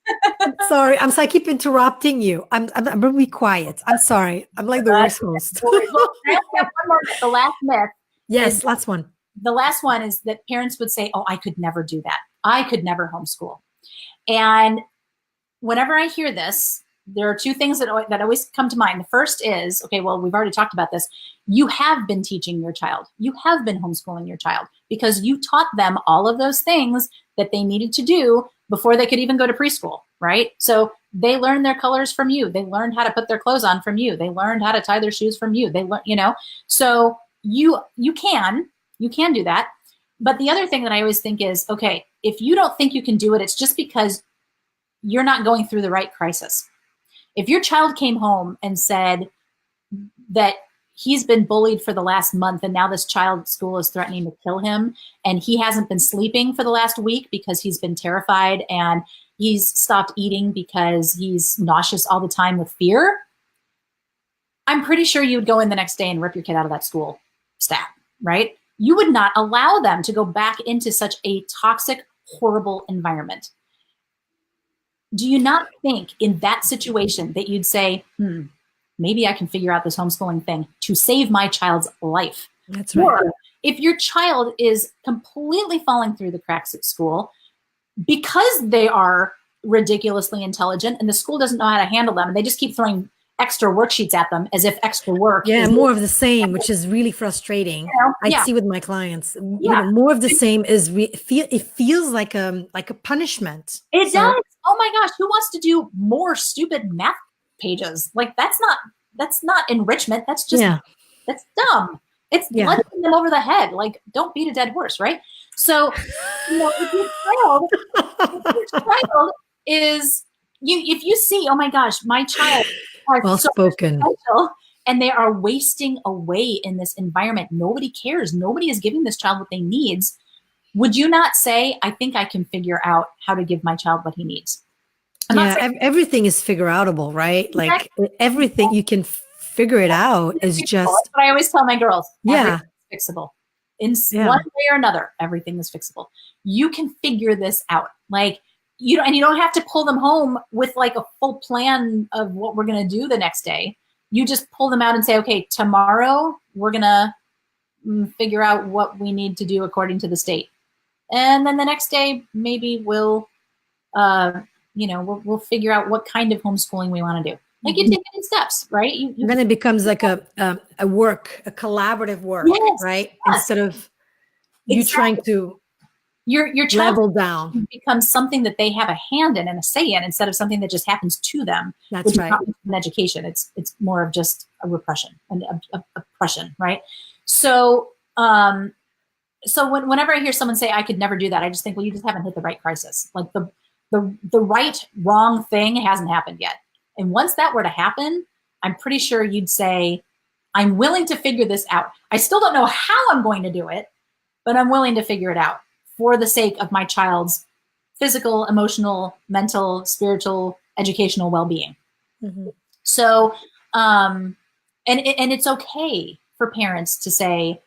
Sorry, I keep interrupting you. I'm really quiet. I'm sorry. I'm like the worst host. Well, I have one more myth. The last myth. Yes, last one. The last one is that parents would say, oh, I could never do that. I could never homeschool. And whenever I hear this, there are two things that always come to mind. The first is, okay, well, we've already talked about this. You have been teaching your child. You have been homeschooling your child because you taught them all of those things that they needed to do before they could even go to preschool, right? So they learned their colors from you. They learned how to put their clothes on from you. They learned how to tie their shoes from you. They learned, you know, so you can do that. But the other thing that I always think is, okay, if you don't think you can do it, it's just because you're not going through the right crisis. If your child came home and said that he's been bullied for the last month and now this child at school is threatening to kill him and he hasn't been sleeping for the last week because he's been terrified and he's stopped eating because he's nauseous all the time with fear, I'm pretty sure you would go in the next day and rip your kid out of that school staff, right? You would not allow them to go back into such a toxic, horrible environment. Do you not think in that situation that you'd say, maybe I can figure out this homeschooling thing to save my child's life? That's right. Or if your child is completely falling through the cracks at school because they are ridiculously intelligent and the school doesn't know how to handle them and they just keep throwing extra worksheets at them as if extra work. Yeah, more of the same, which is really frustrating. You know? I see with my clients. You know, more of the same is it feels like a punishment. It does. Oh my gosh, who wants to do more stupid math pages? Like that's not enrichment. That's just that's dumb. It's letting them over the head. Like, don't beat a dead horse, right? So, you know, if your child is if you see, oh my gosh, my child has well spoken. And they are wasting away in this environment. Nobody cares. Nobody is giving this child what they needs. Would you not say, I think I can figure out how to give my child what he needs? Everything is figure outable, right? Like everything you can figure it out is just. That's what I always tell my girls. Yeah. Fixable. In one way or another, everything is fixable. You can figure this out. Like, you don't have to pull them home with like a full plan of what we're going to do the next day. You just pull them out and say, okay, tomorrow we're going to figure out what we need to do according to the state. And then the next day, maybe we'll figure out what kind of homeschooling we want to do. Like you take it in steps, right? Then it becomes like a collaborative work, right? Yes. Instead of you trying to your child level down, becomes something that they have a hand in and a say in, instead of something that just happens to them. That's right. Is not an education. It's more of just a repression and oppression, right? So, whenever I hear someone say I could never do that, I just think, well, you just haven't hit the right crisis. Like the right wrong thing hasn't happened yet. And once that were to happen, I'm pretty sure you'd say, I'm willing to figure this out. I still don't know how I'm going to do it, but I'm willing to figure it out for the sake of my child's physical, emotional, mental, spiritual, educational well-being. Mm-hmm. So, and it's okay for parents to say,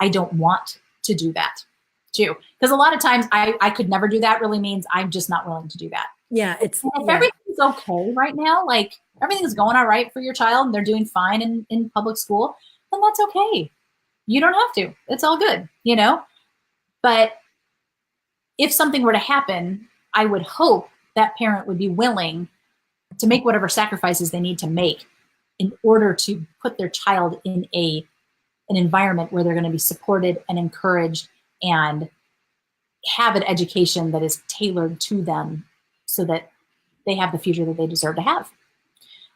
I don't want to do that too. Because a lot of times I could never do that really means I'm just not willing to do that. Yeah. If everything's okay right now, like everything's going all right for your child and they're doing fine in public school, then that's okay. You don't have to. It's all good, you know? But if something were to happen, I would hope that parent would be willing to make whatever sacrifices they need to make in order to put their child in an environment where they're going to be supported and encouraged and have an education that is tailored to them so that they have the future that they deserve to have.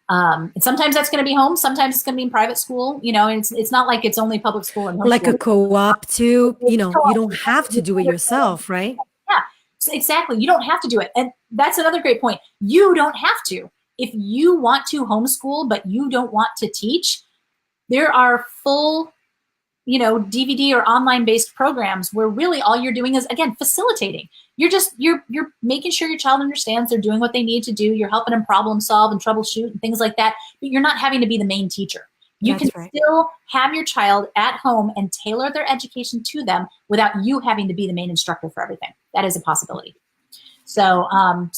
And sometimes that's going to be home. Sometimes it's going to be in private school, and it's not like it's only public school and Like a homeschool. co-op too, you don't have to do it yourself, right? Yeah, exactly. You don't have to do it. And that's another great point. You don't have to. If you want to homeschool, but you don't want to teach, there are full, DVD or online based programs where really all you're doing is, again, facilitating. You're making sure your child understands they're doing what they need to do. You're helping them problem solve and troubleshoot and things like that, but you're not having to be the main teacher. You That's can right. still have your child at home and tailor their education to them without you having to be the main instructor for everything. That is a possibility. So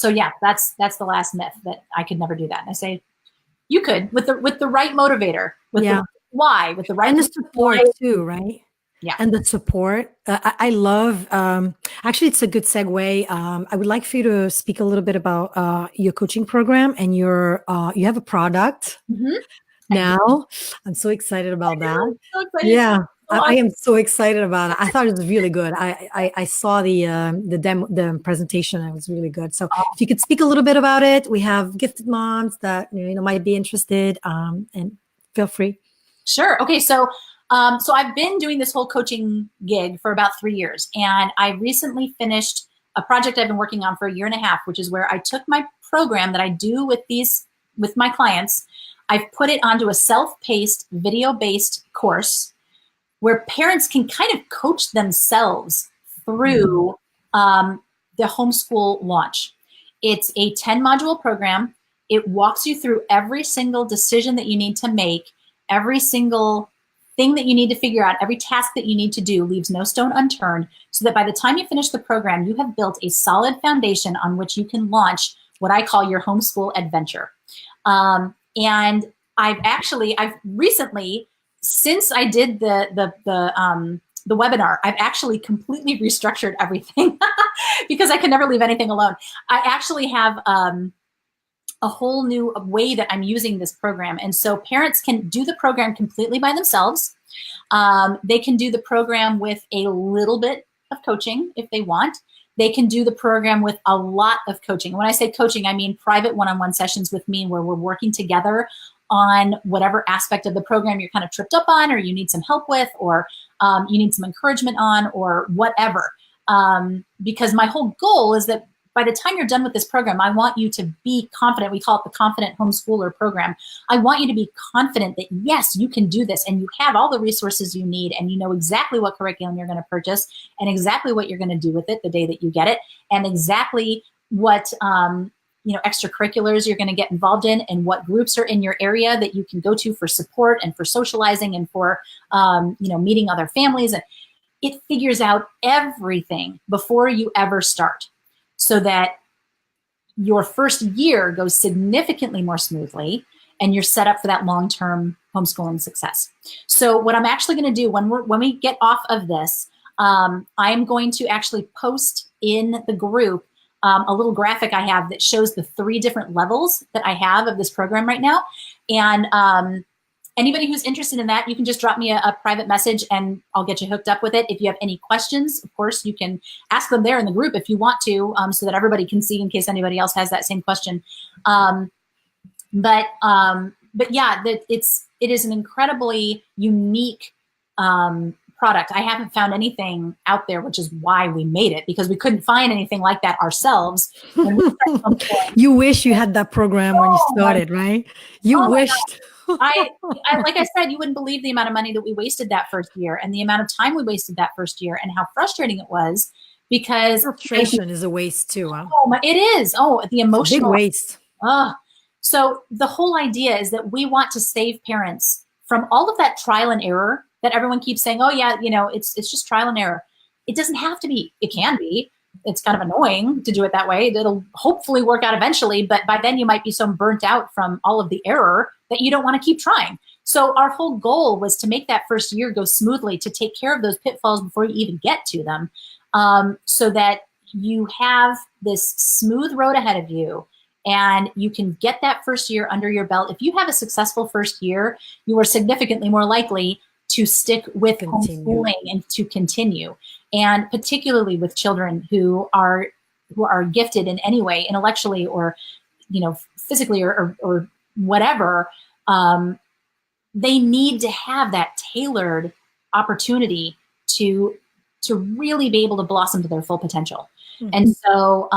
yeah, that's the last myth, that I could never do that. And I say, you could, with the right motivator, with the why, with the right, and the support too, right? Yeah. And the support. I love, actually, it's a good segue. I would like for you to speak a little bit about your coaching program and you have a product. Mm-hmm. Now, I'm so excited about that. So excited. Yeah, I am so excited about it. I thought it was really good. I saw the presentation. And it was really good. So if you could speak a little bit about it, we have gifted moms that might be interested, and feel free. Sure. Okay. So I've been doing this whole coaching gig for about 3 years, and I recently finished a project I've been working on for 1.5 years, which is where I took my program that I do with my clients. I've put it onto a self-paced, video-based course where parents can kind of coach themselves through the homeschool launch. It's a 10-module program. It walks you through every single decision that you need to make, every single thing that you need to figure out, every task that you need to do, leaves no stone unturned, so that by the time you finish the program, you have built a solid foundation on which you can launch what I call your homeschool adventure. And I've recently, since I did the webinar, I've actually completely restructured everything because I can never leave anything alone. I actually have a whole new way that I'm using this program. And so parents can do the program completely by themselves. They can do the program with a little bit of coaching if they want. They can do the program with a lot of coaching. When I say coaching, I mean private one-on-one sessions with me where we're working together on whatever aspect of the program you're kind of tripped up on, or you need some help with, or you need some encouragement on, or whatever. Because my whole goal is that by the time you're done with this program, I want you to be confident. We call it the Confident Homeschooler program. I want you to be confident that, yes, you can do this, and you have all the resources you need, and you know exactly what curriculum you're going to purchase, and exactly what you're going to do with it the day that you get it, and exactly what extracurriculars you're going to get involved in, and what groups are in your area that you can go to for support and for socializing and for meeting other families. And it figures out everything before you ever start, so that your first year goes significantly more smoothly and you're set up for that long-term homeschooling success. So what I'm actually going to do when we get off of this, I'm going to actually post in the group a little graphic I have that shows the 3 different levels that I have of this program right now. And anybody who's interested in that, you can just drop me a private message and I'll get you hooked up with it. If you have any questions, of course, you can ask them there in the group if you want to, so that everybody can see in case anybody else has that same question. But yeah, it is an incredibly unique product. I haven't found anything out there, which is why we made it, because we couldn't find anything like that ourselves. When we You wish you had that program when you started, right? You wished. I like I said, you wouldn't believe the amount of money that we wasted that first year, and the amount of time we wasted that first year, and how frustrating it was, because frustration is a waste too. Huh? It is. Oh, the emotional big waste. So the whole idea is that we want to save parents from all of that trial and error that everyone keeps saying, oh yeah, it's just trial and error. It doesn't have to be. It can be. It's kind of annoying to do it that way. It'll hopefully work out eventually, but by then you might be so burnt out from all of the error that you don't want to keep trying. So our whole goal was to make that first year go smoothly, to take care of those pitfalls before you even get to them, so that you have this smooth road ahead of you and you can get that first year under your belt. If you have a successful first year, you are significantly more likely to stick with homeschooling and to continue. And particularly with children who are gifted in any way, intellectually or physically or whatever, they need to have that tailored opportunity to really be able to blossom to their full potential. Mm-hmm. And so,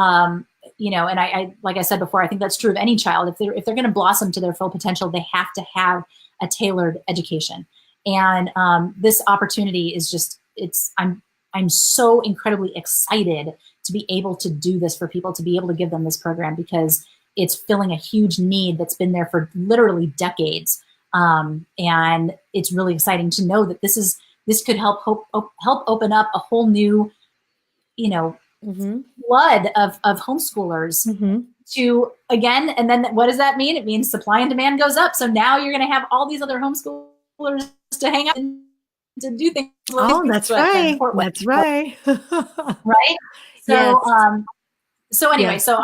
you know, and I, like I said before, I think that's true of any child. If they're going to blossom to their full potential, they have to have a tailored education. And this opportunity is just, I'm so incredibly excited to be able to do this for people, to be able to give them this program, because it's filling a huge need that's been there for literally decades. And it's really exciting to know that this could help open up a whole new, you know, mm-hmm. flood of homeschoolers mm-hmm. to, again, and then what does that mean? It means supply and demand goes up. So now you're going to have all these other homeschoolers to hang out and to do things. Oh, that's right. That's right. Right. So, yes. So anyway, yes. So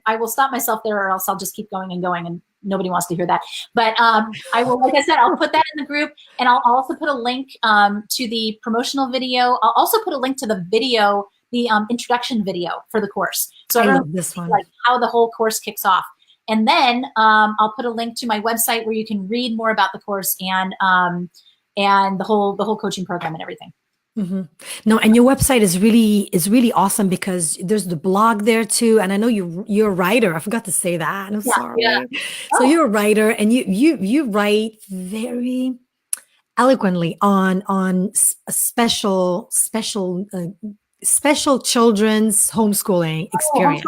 I will stop myself there, or else I'll just keep going, and nobody wants to hear that. But I will, like I said, I'll put that in the group, and I'll also put a link to the promotional video. I'll also put a link to the video, the introduction video for the course. So I love this one, like how the whole course kicks off. And then I'll put a link to my website where you can read more about the course and the whole coaching program and everything. Mm-hmm. No, and your website is really awesome, because there's the blog there too. And I know you're a writer. I forgot to say that. I'm sorry. Yeah. So you're a writer, and you write very eloquently on special children's homeschooling experience.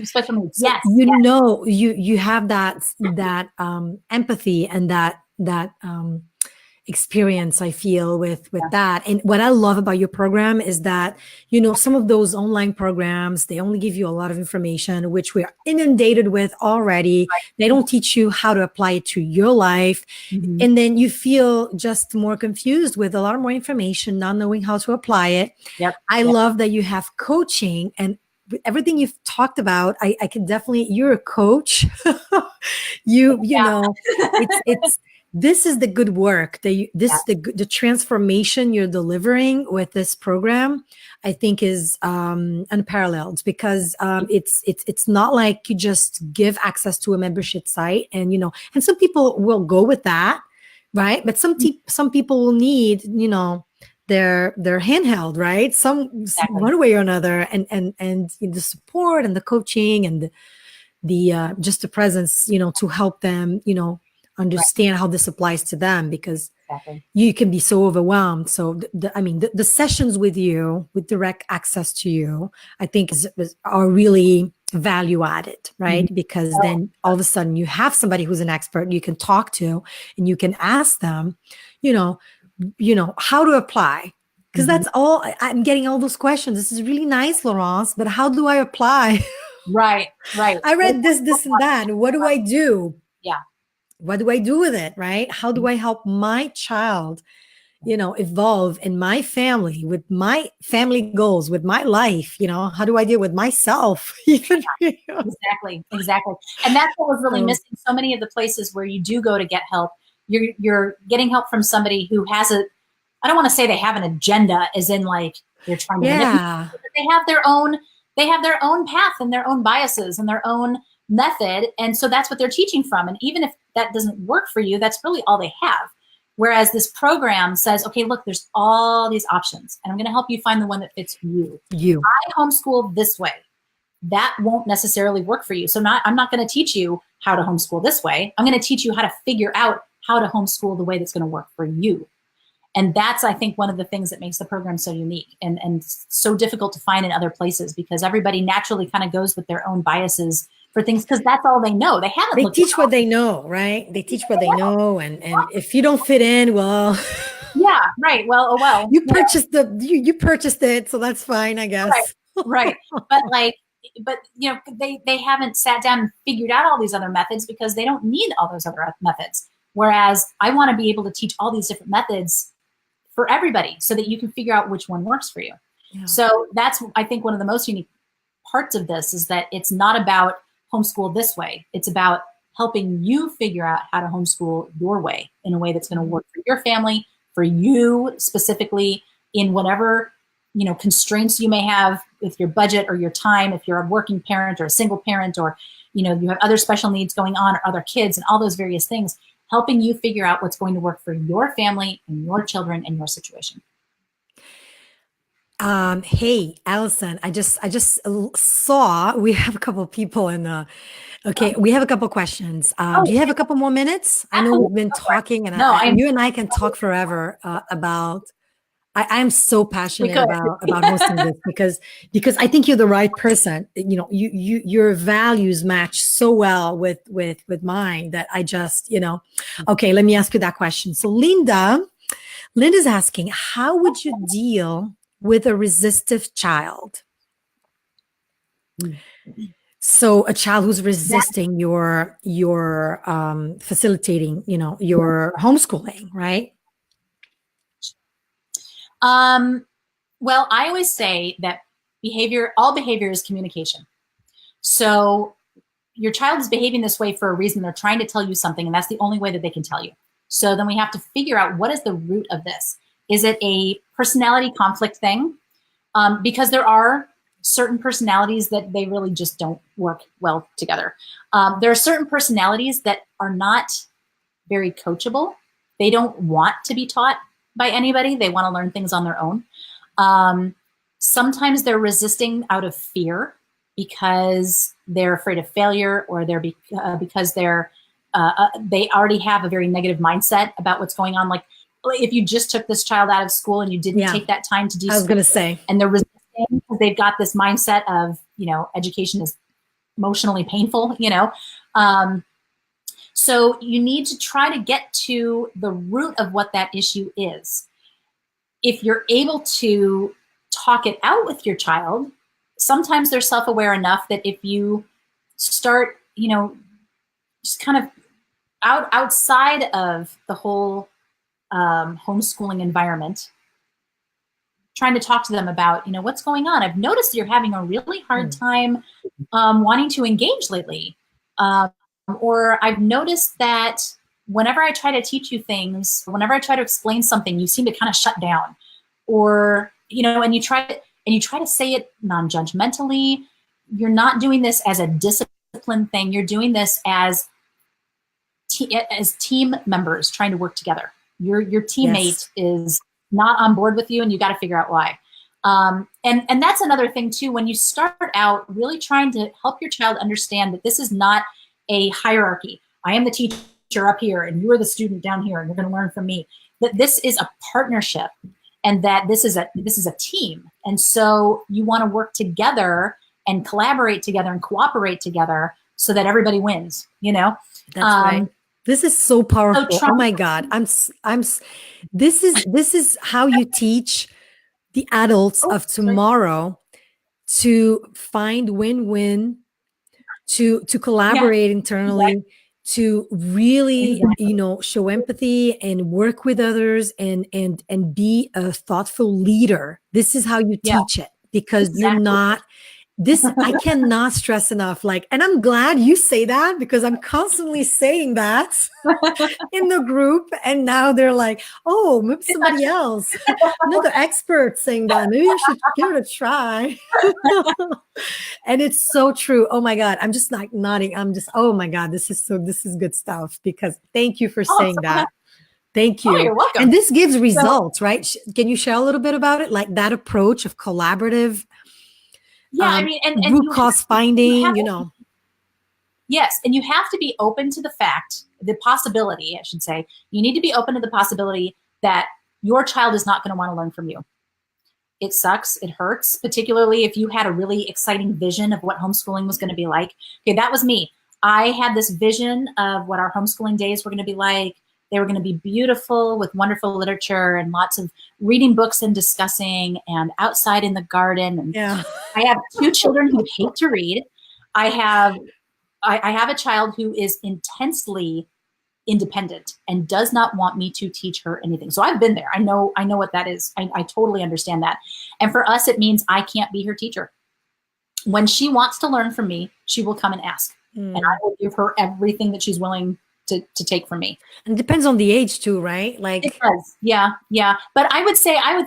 Special needs. Yes. You know, you have that empathy and that experience, I feel, with that. And what I love about your program is that, you know, some of those online programs, they only give you a lot of information, which we are inundated with already. Right. They don't teach you how to apply it to your life. Mm-hmm. And then you feel just more confused with a lot more information, not knowing how to apply it. Yep. I love that you have coaching, and everything you've talked about, I can definitely, you're a coach. you know, it's this is the good work that the transformation you're delivering with this program, I think, is unparalleled, because it's not like you just give access to a membership site, and, you know, and some people will go with that, right? But some people will need, you know, their handheld, right? Exactly. One way or another, and the support and the coaching and the just the presence, you know, to help them, you know, understand how this applies to them, because you can be so overwhelmed. So the sessions with you, with direct access to you, I think are really value added, right? Mm-hmm. Because then all of a sudden you have somebody who's an expert you can talk to, and you can ask them, you know, how to apply. Because mm-hmm. that's all, I'm getting all those questions. This is really nice, Laurence, but how do I apply? Right. I read this and that. What do I do? Yeah. What do I do with it, right? How do I help my child, you know, evolve in my family, with my family goals, with my life? You know, how do I deal with myself? Even, you know? Exactly. And that's what was really missing. So many of the places where you do go to get help, you're getting help from somebody who has I don't want to say they have an agenda, as in like they're trying to manipulate, but they have their own path and their own biases and their own method. And so that's what they're teaching from. And even if that doesn't work for you, that's really all they have. Whereas this program says, okay, look, there's all these options, and I'm going to help you find the one that fits you. I homeschool this way. That won't necessarily work for you. So I'm not going to teach you how to homeschool this way. I'm going to teach you how to figure out how to homeschool the way that's going to work for you. And that's, I think, one of the things that makes the program so unique and so difficult to find in other places, because everybody naturally kind of goes with their own biases for things, because that's all they know. They teach what they know, right? They teach what they know, and if you don't fit in, well, yeah, right. Well, you purchased you purchased it, so that's fine, I guess. Right. But you know, they haven't sat down and figured out all these other methods, because they don't need all those other methods. Whereas I want to be able to teach all these different methods for everybody, so that you can figure out which one works for you. Yeah. So that's, I think, one of the most unique parts of this, is that it's not about homeschool this way. It's about helping you figure out how to homeschool your way, in a way that's going to work for your family, for you specifically, in whatever, you know, constraints you may have with your budget or your time, if you're a working parent or a single parent, or, you know, you have other special needs going on or other kids and all those various things, helping you figure out what's going to work for your family and your children and your situation. Hey, Alison, I just saw we have a couple of people in the, okay, we have a couple of questions. Do you have a couple more minutes? I know we've been talking and you and I can talk forever about, I'm so passionate about hosting this because I think you're the right person. You know, your values match so well with mine that I just, you know, okay, let me ask you that question. So Linda's asking, how would you deal with a resistive child? So a child who's resisting your facilitating, you know, your homeschooling, right? Well, I always say that all behavior is communication. So your child is behaving this way for a reason. They're trying to tell you something, and that's the only way that they can tell you. So then we have to figure out, what is the root of this? Is it a personality conflict thing? Because there are certain personalities that they really just don't work well together. There are certain personalities that are not very coachable. They don't want to be taught by anybody. They want to learn things on their own. Sometimes they're resisting out of fear because they're afraid of failure, or because they already have a very negative mindset about what's going on. Like if you just took this child out of school and you didn't take that time to do I was going to say, and they're resisting because they've got this mindset of, you know, education is emotionally painful, you know. So you need to try to get to the root of what that issue is. If you're able to talk it out with your child, sometimes they're self-aware enough that if you start, you know, just kind of outside of the whole homeschooling environment, trying to talk to them about, you know, what's going on. I've noticed you're having a really hard time wanting to engage lately. Or I've noticed that whenever I try to teach you things, whenever I try to explain something, you seem to kind of shut down. Or, you know, and you try to say it non-judgmentally. You're not doing this as a discipline thing. You're doing this as team members trying to work together. Your teammate is not on board with you, and you got to figure out why. And that's another thing too. When you start out really trying to help your child understand that this is not a hierarchy. I am the teacher up here, and you are the student down here, and you're going to learn from me. That this is a partnership, and that this is a team. And so you want to work together and collaborate together and cooperate together so that everybody wins. You know, that's right. This is so powerful. Oh my God. This is how you teach the adults of tomorrow to find win-win, to collaborate internally, to really, you know, show empathy and work with others and be a thoughtful leader. This is how you teach it, because you're not this. I cannot stress enough. Like, and I'm glad you say that, because I'm constantly saying that in the group. And now they're like, oh, maybe somebody else, another expert saying that. Maybe I should give it a try. And it's so true. Oh my God. I'm just like nodding. I'm just, oh my God, this is good stuff, because thank you for saying that. Thank you. Oh, you're welcome. And this gives results, right? Can you share a little bit about it? Like that approach of collaborative, I mean, and root cause finding, you know. Yes. And you have to be open to the fact, the possibility, I should say, you need to be open to the possibility that your child is not going to want to learn from you. It sucks. It hurts, particularly if you had a really exciting vision of what homeschooling was going to be like. Okay, that was me. I had this vision of what our homeschooling days were going to be like. They were going to be beautiful with wonderful literature and lots of reading books and discussing and outside in the garden. And I have 2 children who hate to read. I have a child who is intensely independent and does not want me to teach her anything. So I've been there. I know what that is. I totally understand that. And for us, it means I can't be her teacher. When she wants to learn from me, she will come and ask. And I will give her everything that she's willing to take from me. And it depends on the age too, right? Like it does. Yeah. But I would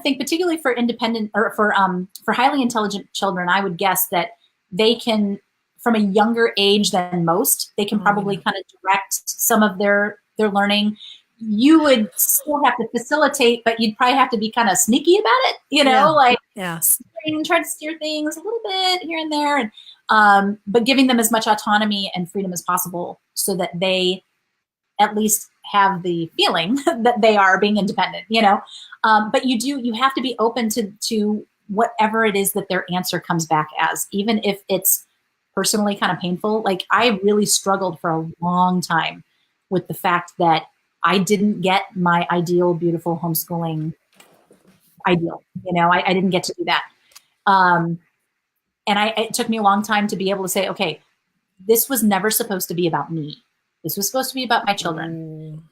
think particularly for independent or for highly intelligent children, I would guess that they can from a younger age than most. They can probably kind of direct some of their learning. You would still have to facilitate, but you'd probably have to be kind of sneaky about it, try to steer things a little bit here and there, and but giving them as much autonomy and freedom as possible so that they at least have the feeling that they are being independent, but you have to be open to whatever it is that their answer comes back as, even if it's personally kind of painful. Like, I really struggled for a long time with the fact that I didn't get my ideal, beautiful homeschooling ideal. I didn't get to do that. And it took me a long time to be able to say, okay, this was never supposed to be about me. This was supposed to be about my children.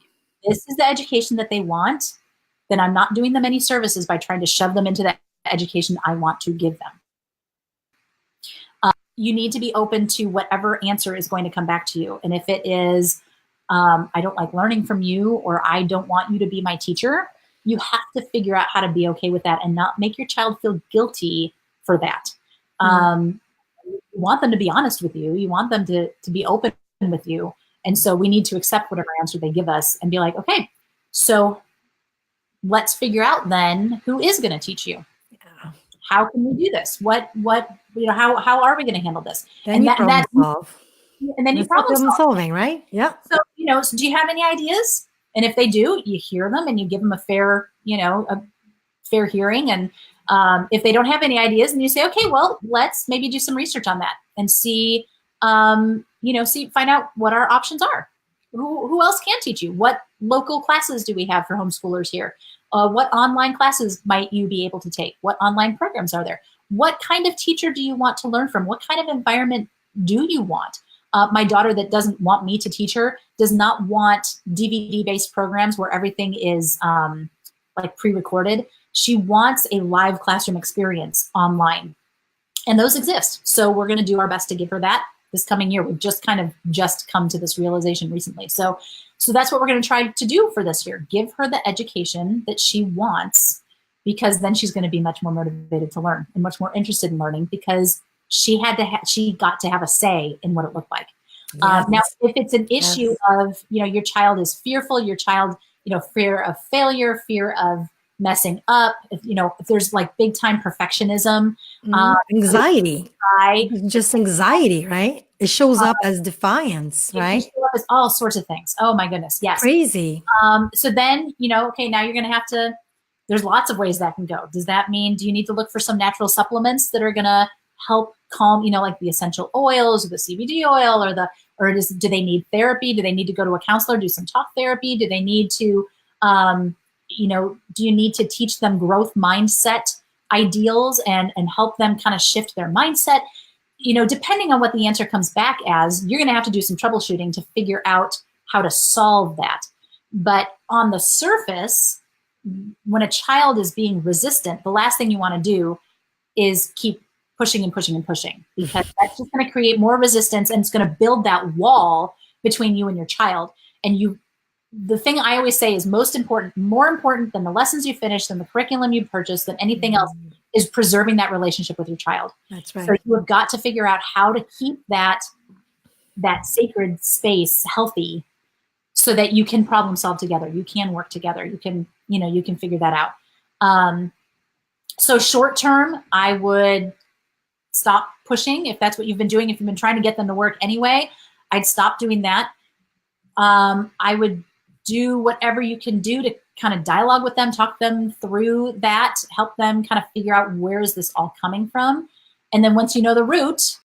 This is the education that they want. Then I'm not doing them any services by trying to shove them into the education I want to give them. You need to be open to whatever answer is going to come back to you. And if it is, I don't like learning from you, or I don't want you to be my teacher, you have to figure out how to be okay with that and not make your child feel guilty for that. You want them to be honest with you. You want them to be open with you. And so we need to accept whatever answer they give us and be like, okay, so let's figure out then who is going to teach you. Yeah. How can we do this? How are we going to handle this? Then you problem solve. And then you problem solving, right? Yeah. So, so do you have any ideas? And if they do, you hear them and you give them a fair hearing. And if they don't have any ideas, then you say, okay, well, let's maybe do some research on that and see, find out what our options are. Who else can teach you? What local classes do we have for homeschoolers here? What online classes might you be able to take? What online programs are there? What kind of teacher do you want to learn from? What kind of environment do you want? My daughter, that doesn't want me to teach her, does not want DVD-based programs where everything is like pre-recorded. She wants a live classroom experience online. And those exist. So we're going to do our best to give her that this coming year. We've just come to this realization recently. So that's what we're going to try to do for this year. Give her the education that she wants, because then she's going to be much more motivated to learn and much more interested in learning, because she got to have a say in what it looked like. Yes. Now, if it's an issue of, your child is fearful, your child, fear of failure, fear of messing up, if there's like big time perfectionism, anxiety, just anxiety, right? It shows up as defiance, right? It shows up as all sorts of things. Oh my goodness. Yes. Crazy. So then, okay, now you're going to have to, there's lots of ways that can go. Does that mean, do you need to look for some natural supplements that are going to help calm, like the essential oils or the CBD oil do they need therapy? Do they need to go to a counselor, do some talk therapy? Do they need to, do you need to teach them growth mindset ideals and help them kind of shift their mindset? Depending on what the answer comes back as, you're going to have to do some troubleshooting to figure out how to solve that. But on the surface, when a child is being resistant, the last thing you want to do is keep pushing and pushing and pushing, because that's just going to create more resistance, and it's going to build that wall between you and your child. And the thing I always say is more important than the lessons you finish, than the curriculum you purchase, than anything else, is preserving that relationship with your child. That's right. So you have got to figure out how to keep that sacred space healthy, so that you can problem solve together. You can work together. You can figure that out. So short term, I would stop pushing. If that's what you've been doing, if you've been trying to get them to work anyway, I'd stop doing that. I would do whatever you can do to kind of dialogue with them, talk them through that, help them kind of figure out, where is this all coming from? And then once you know the root,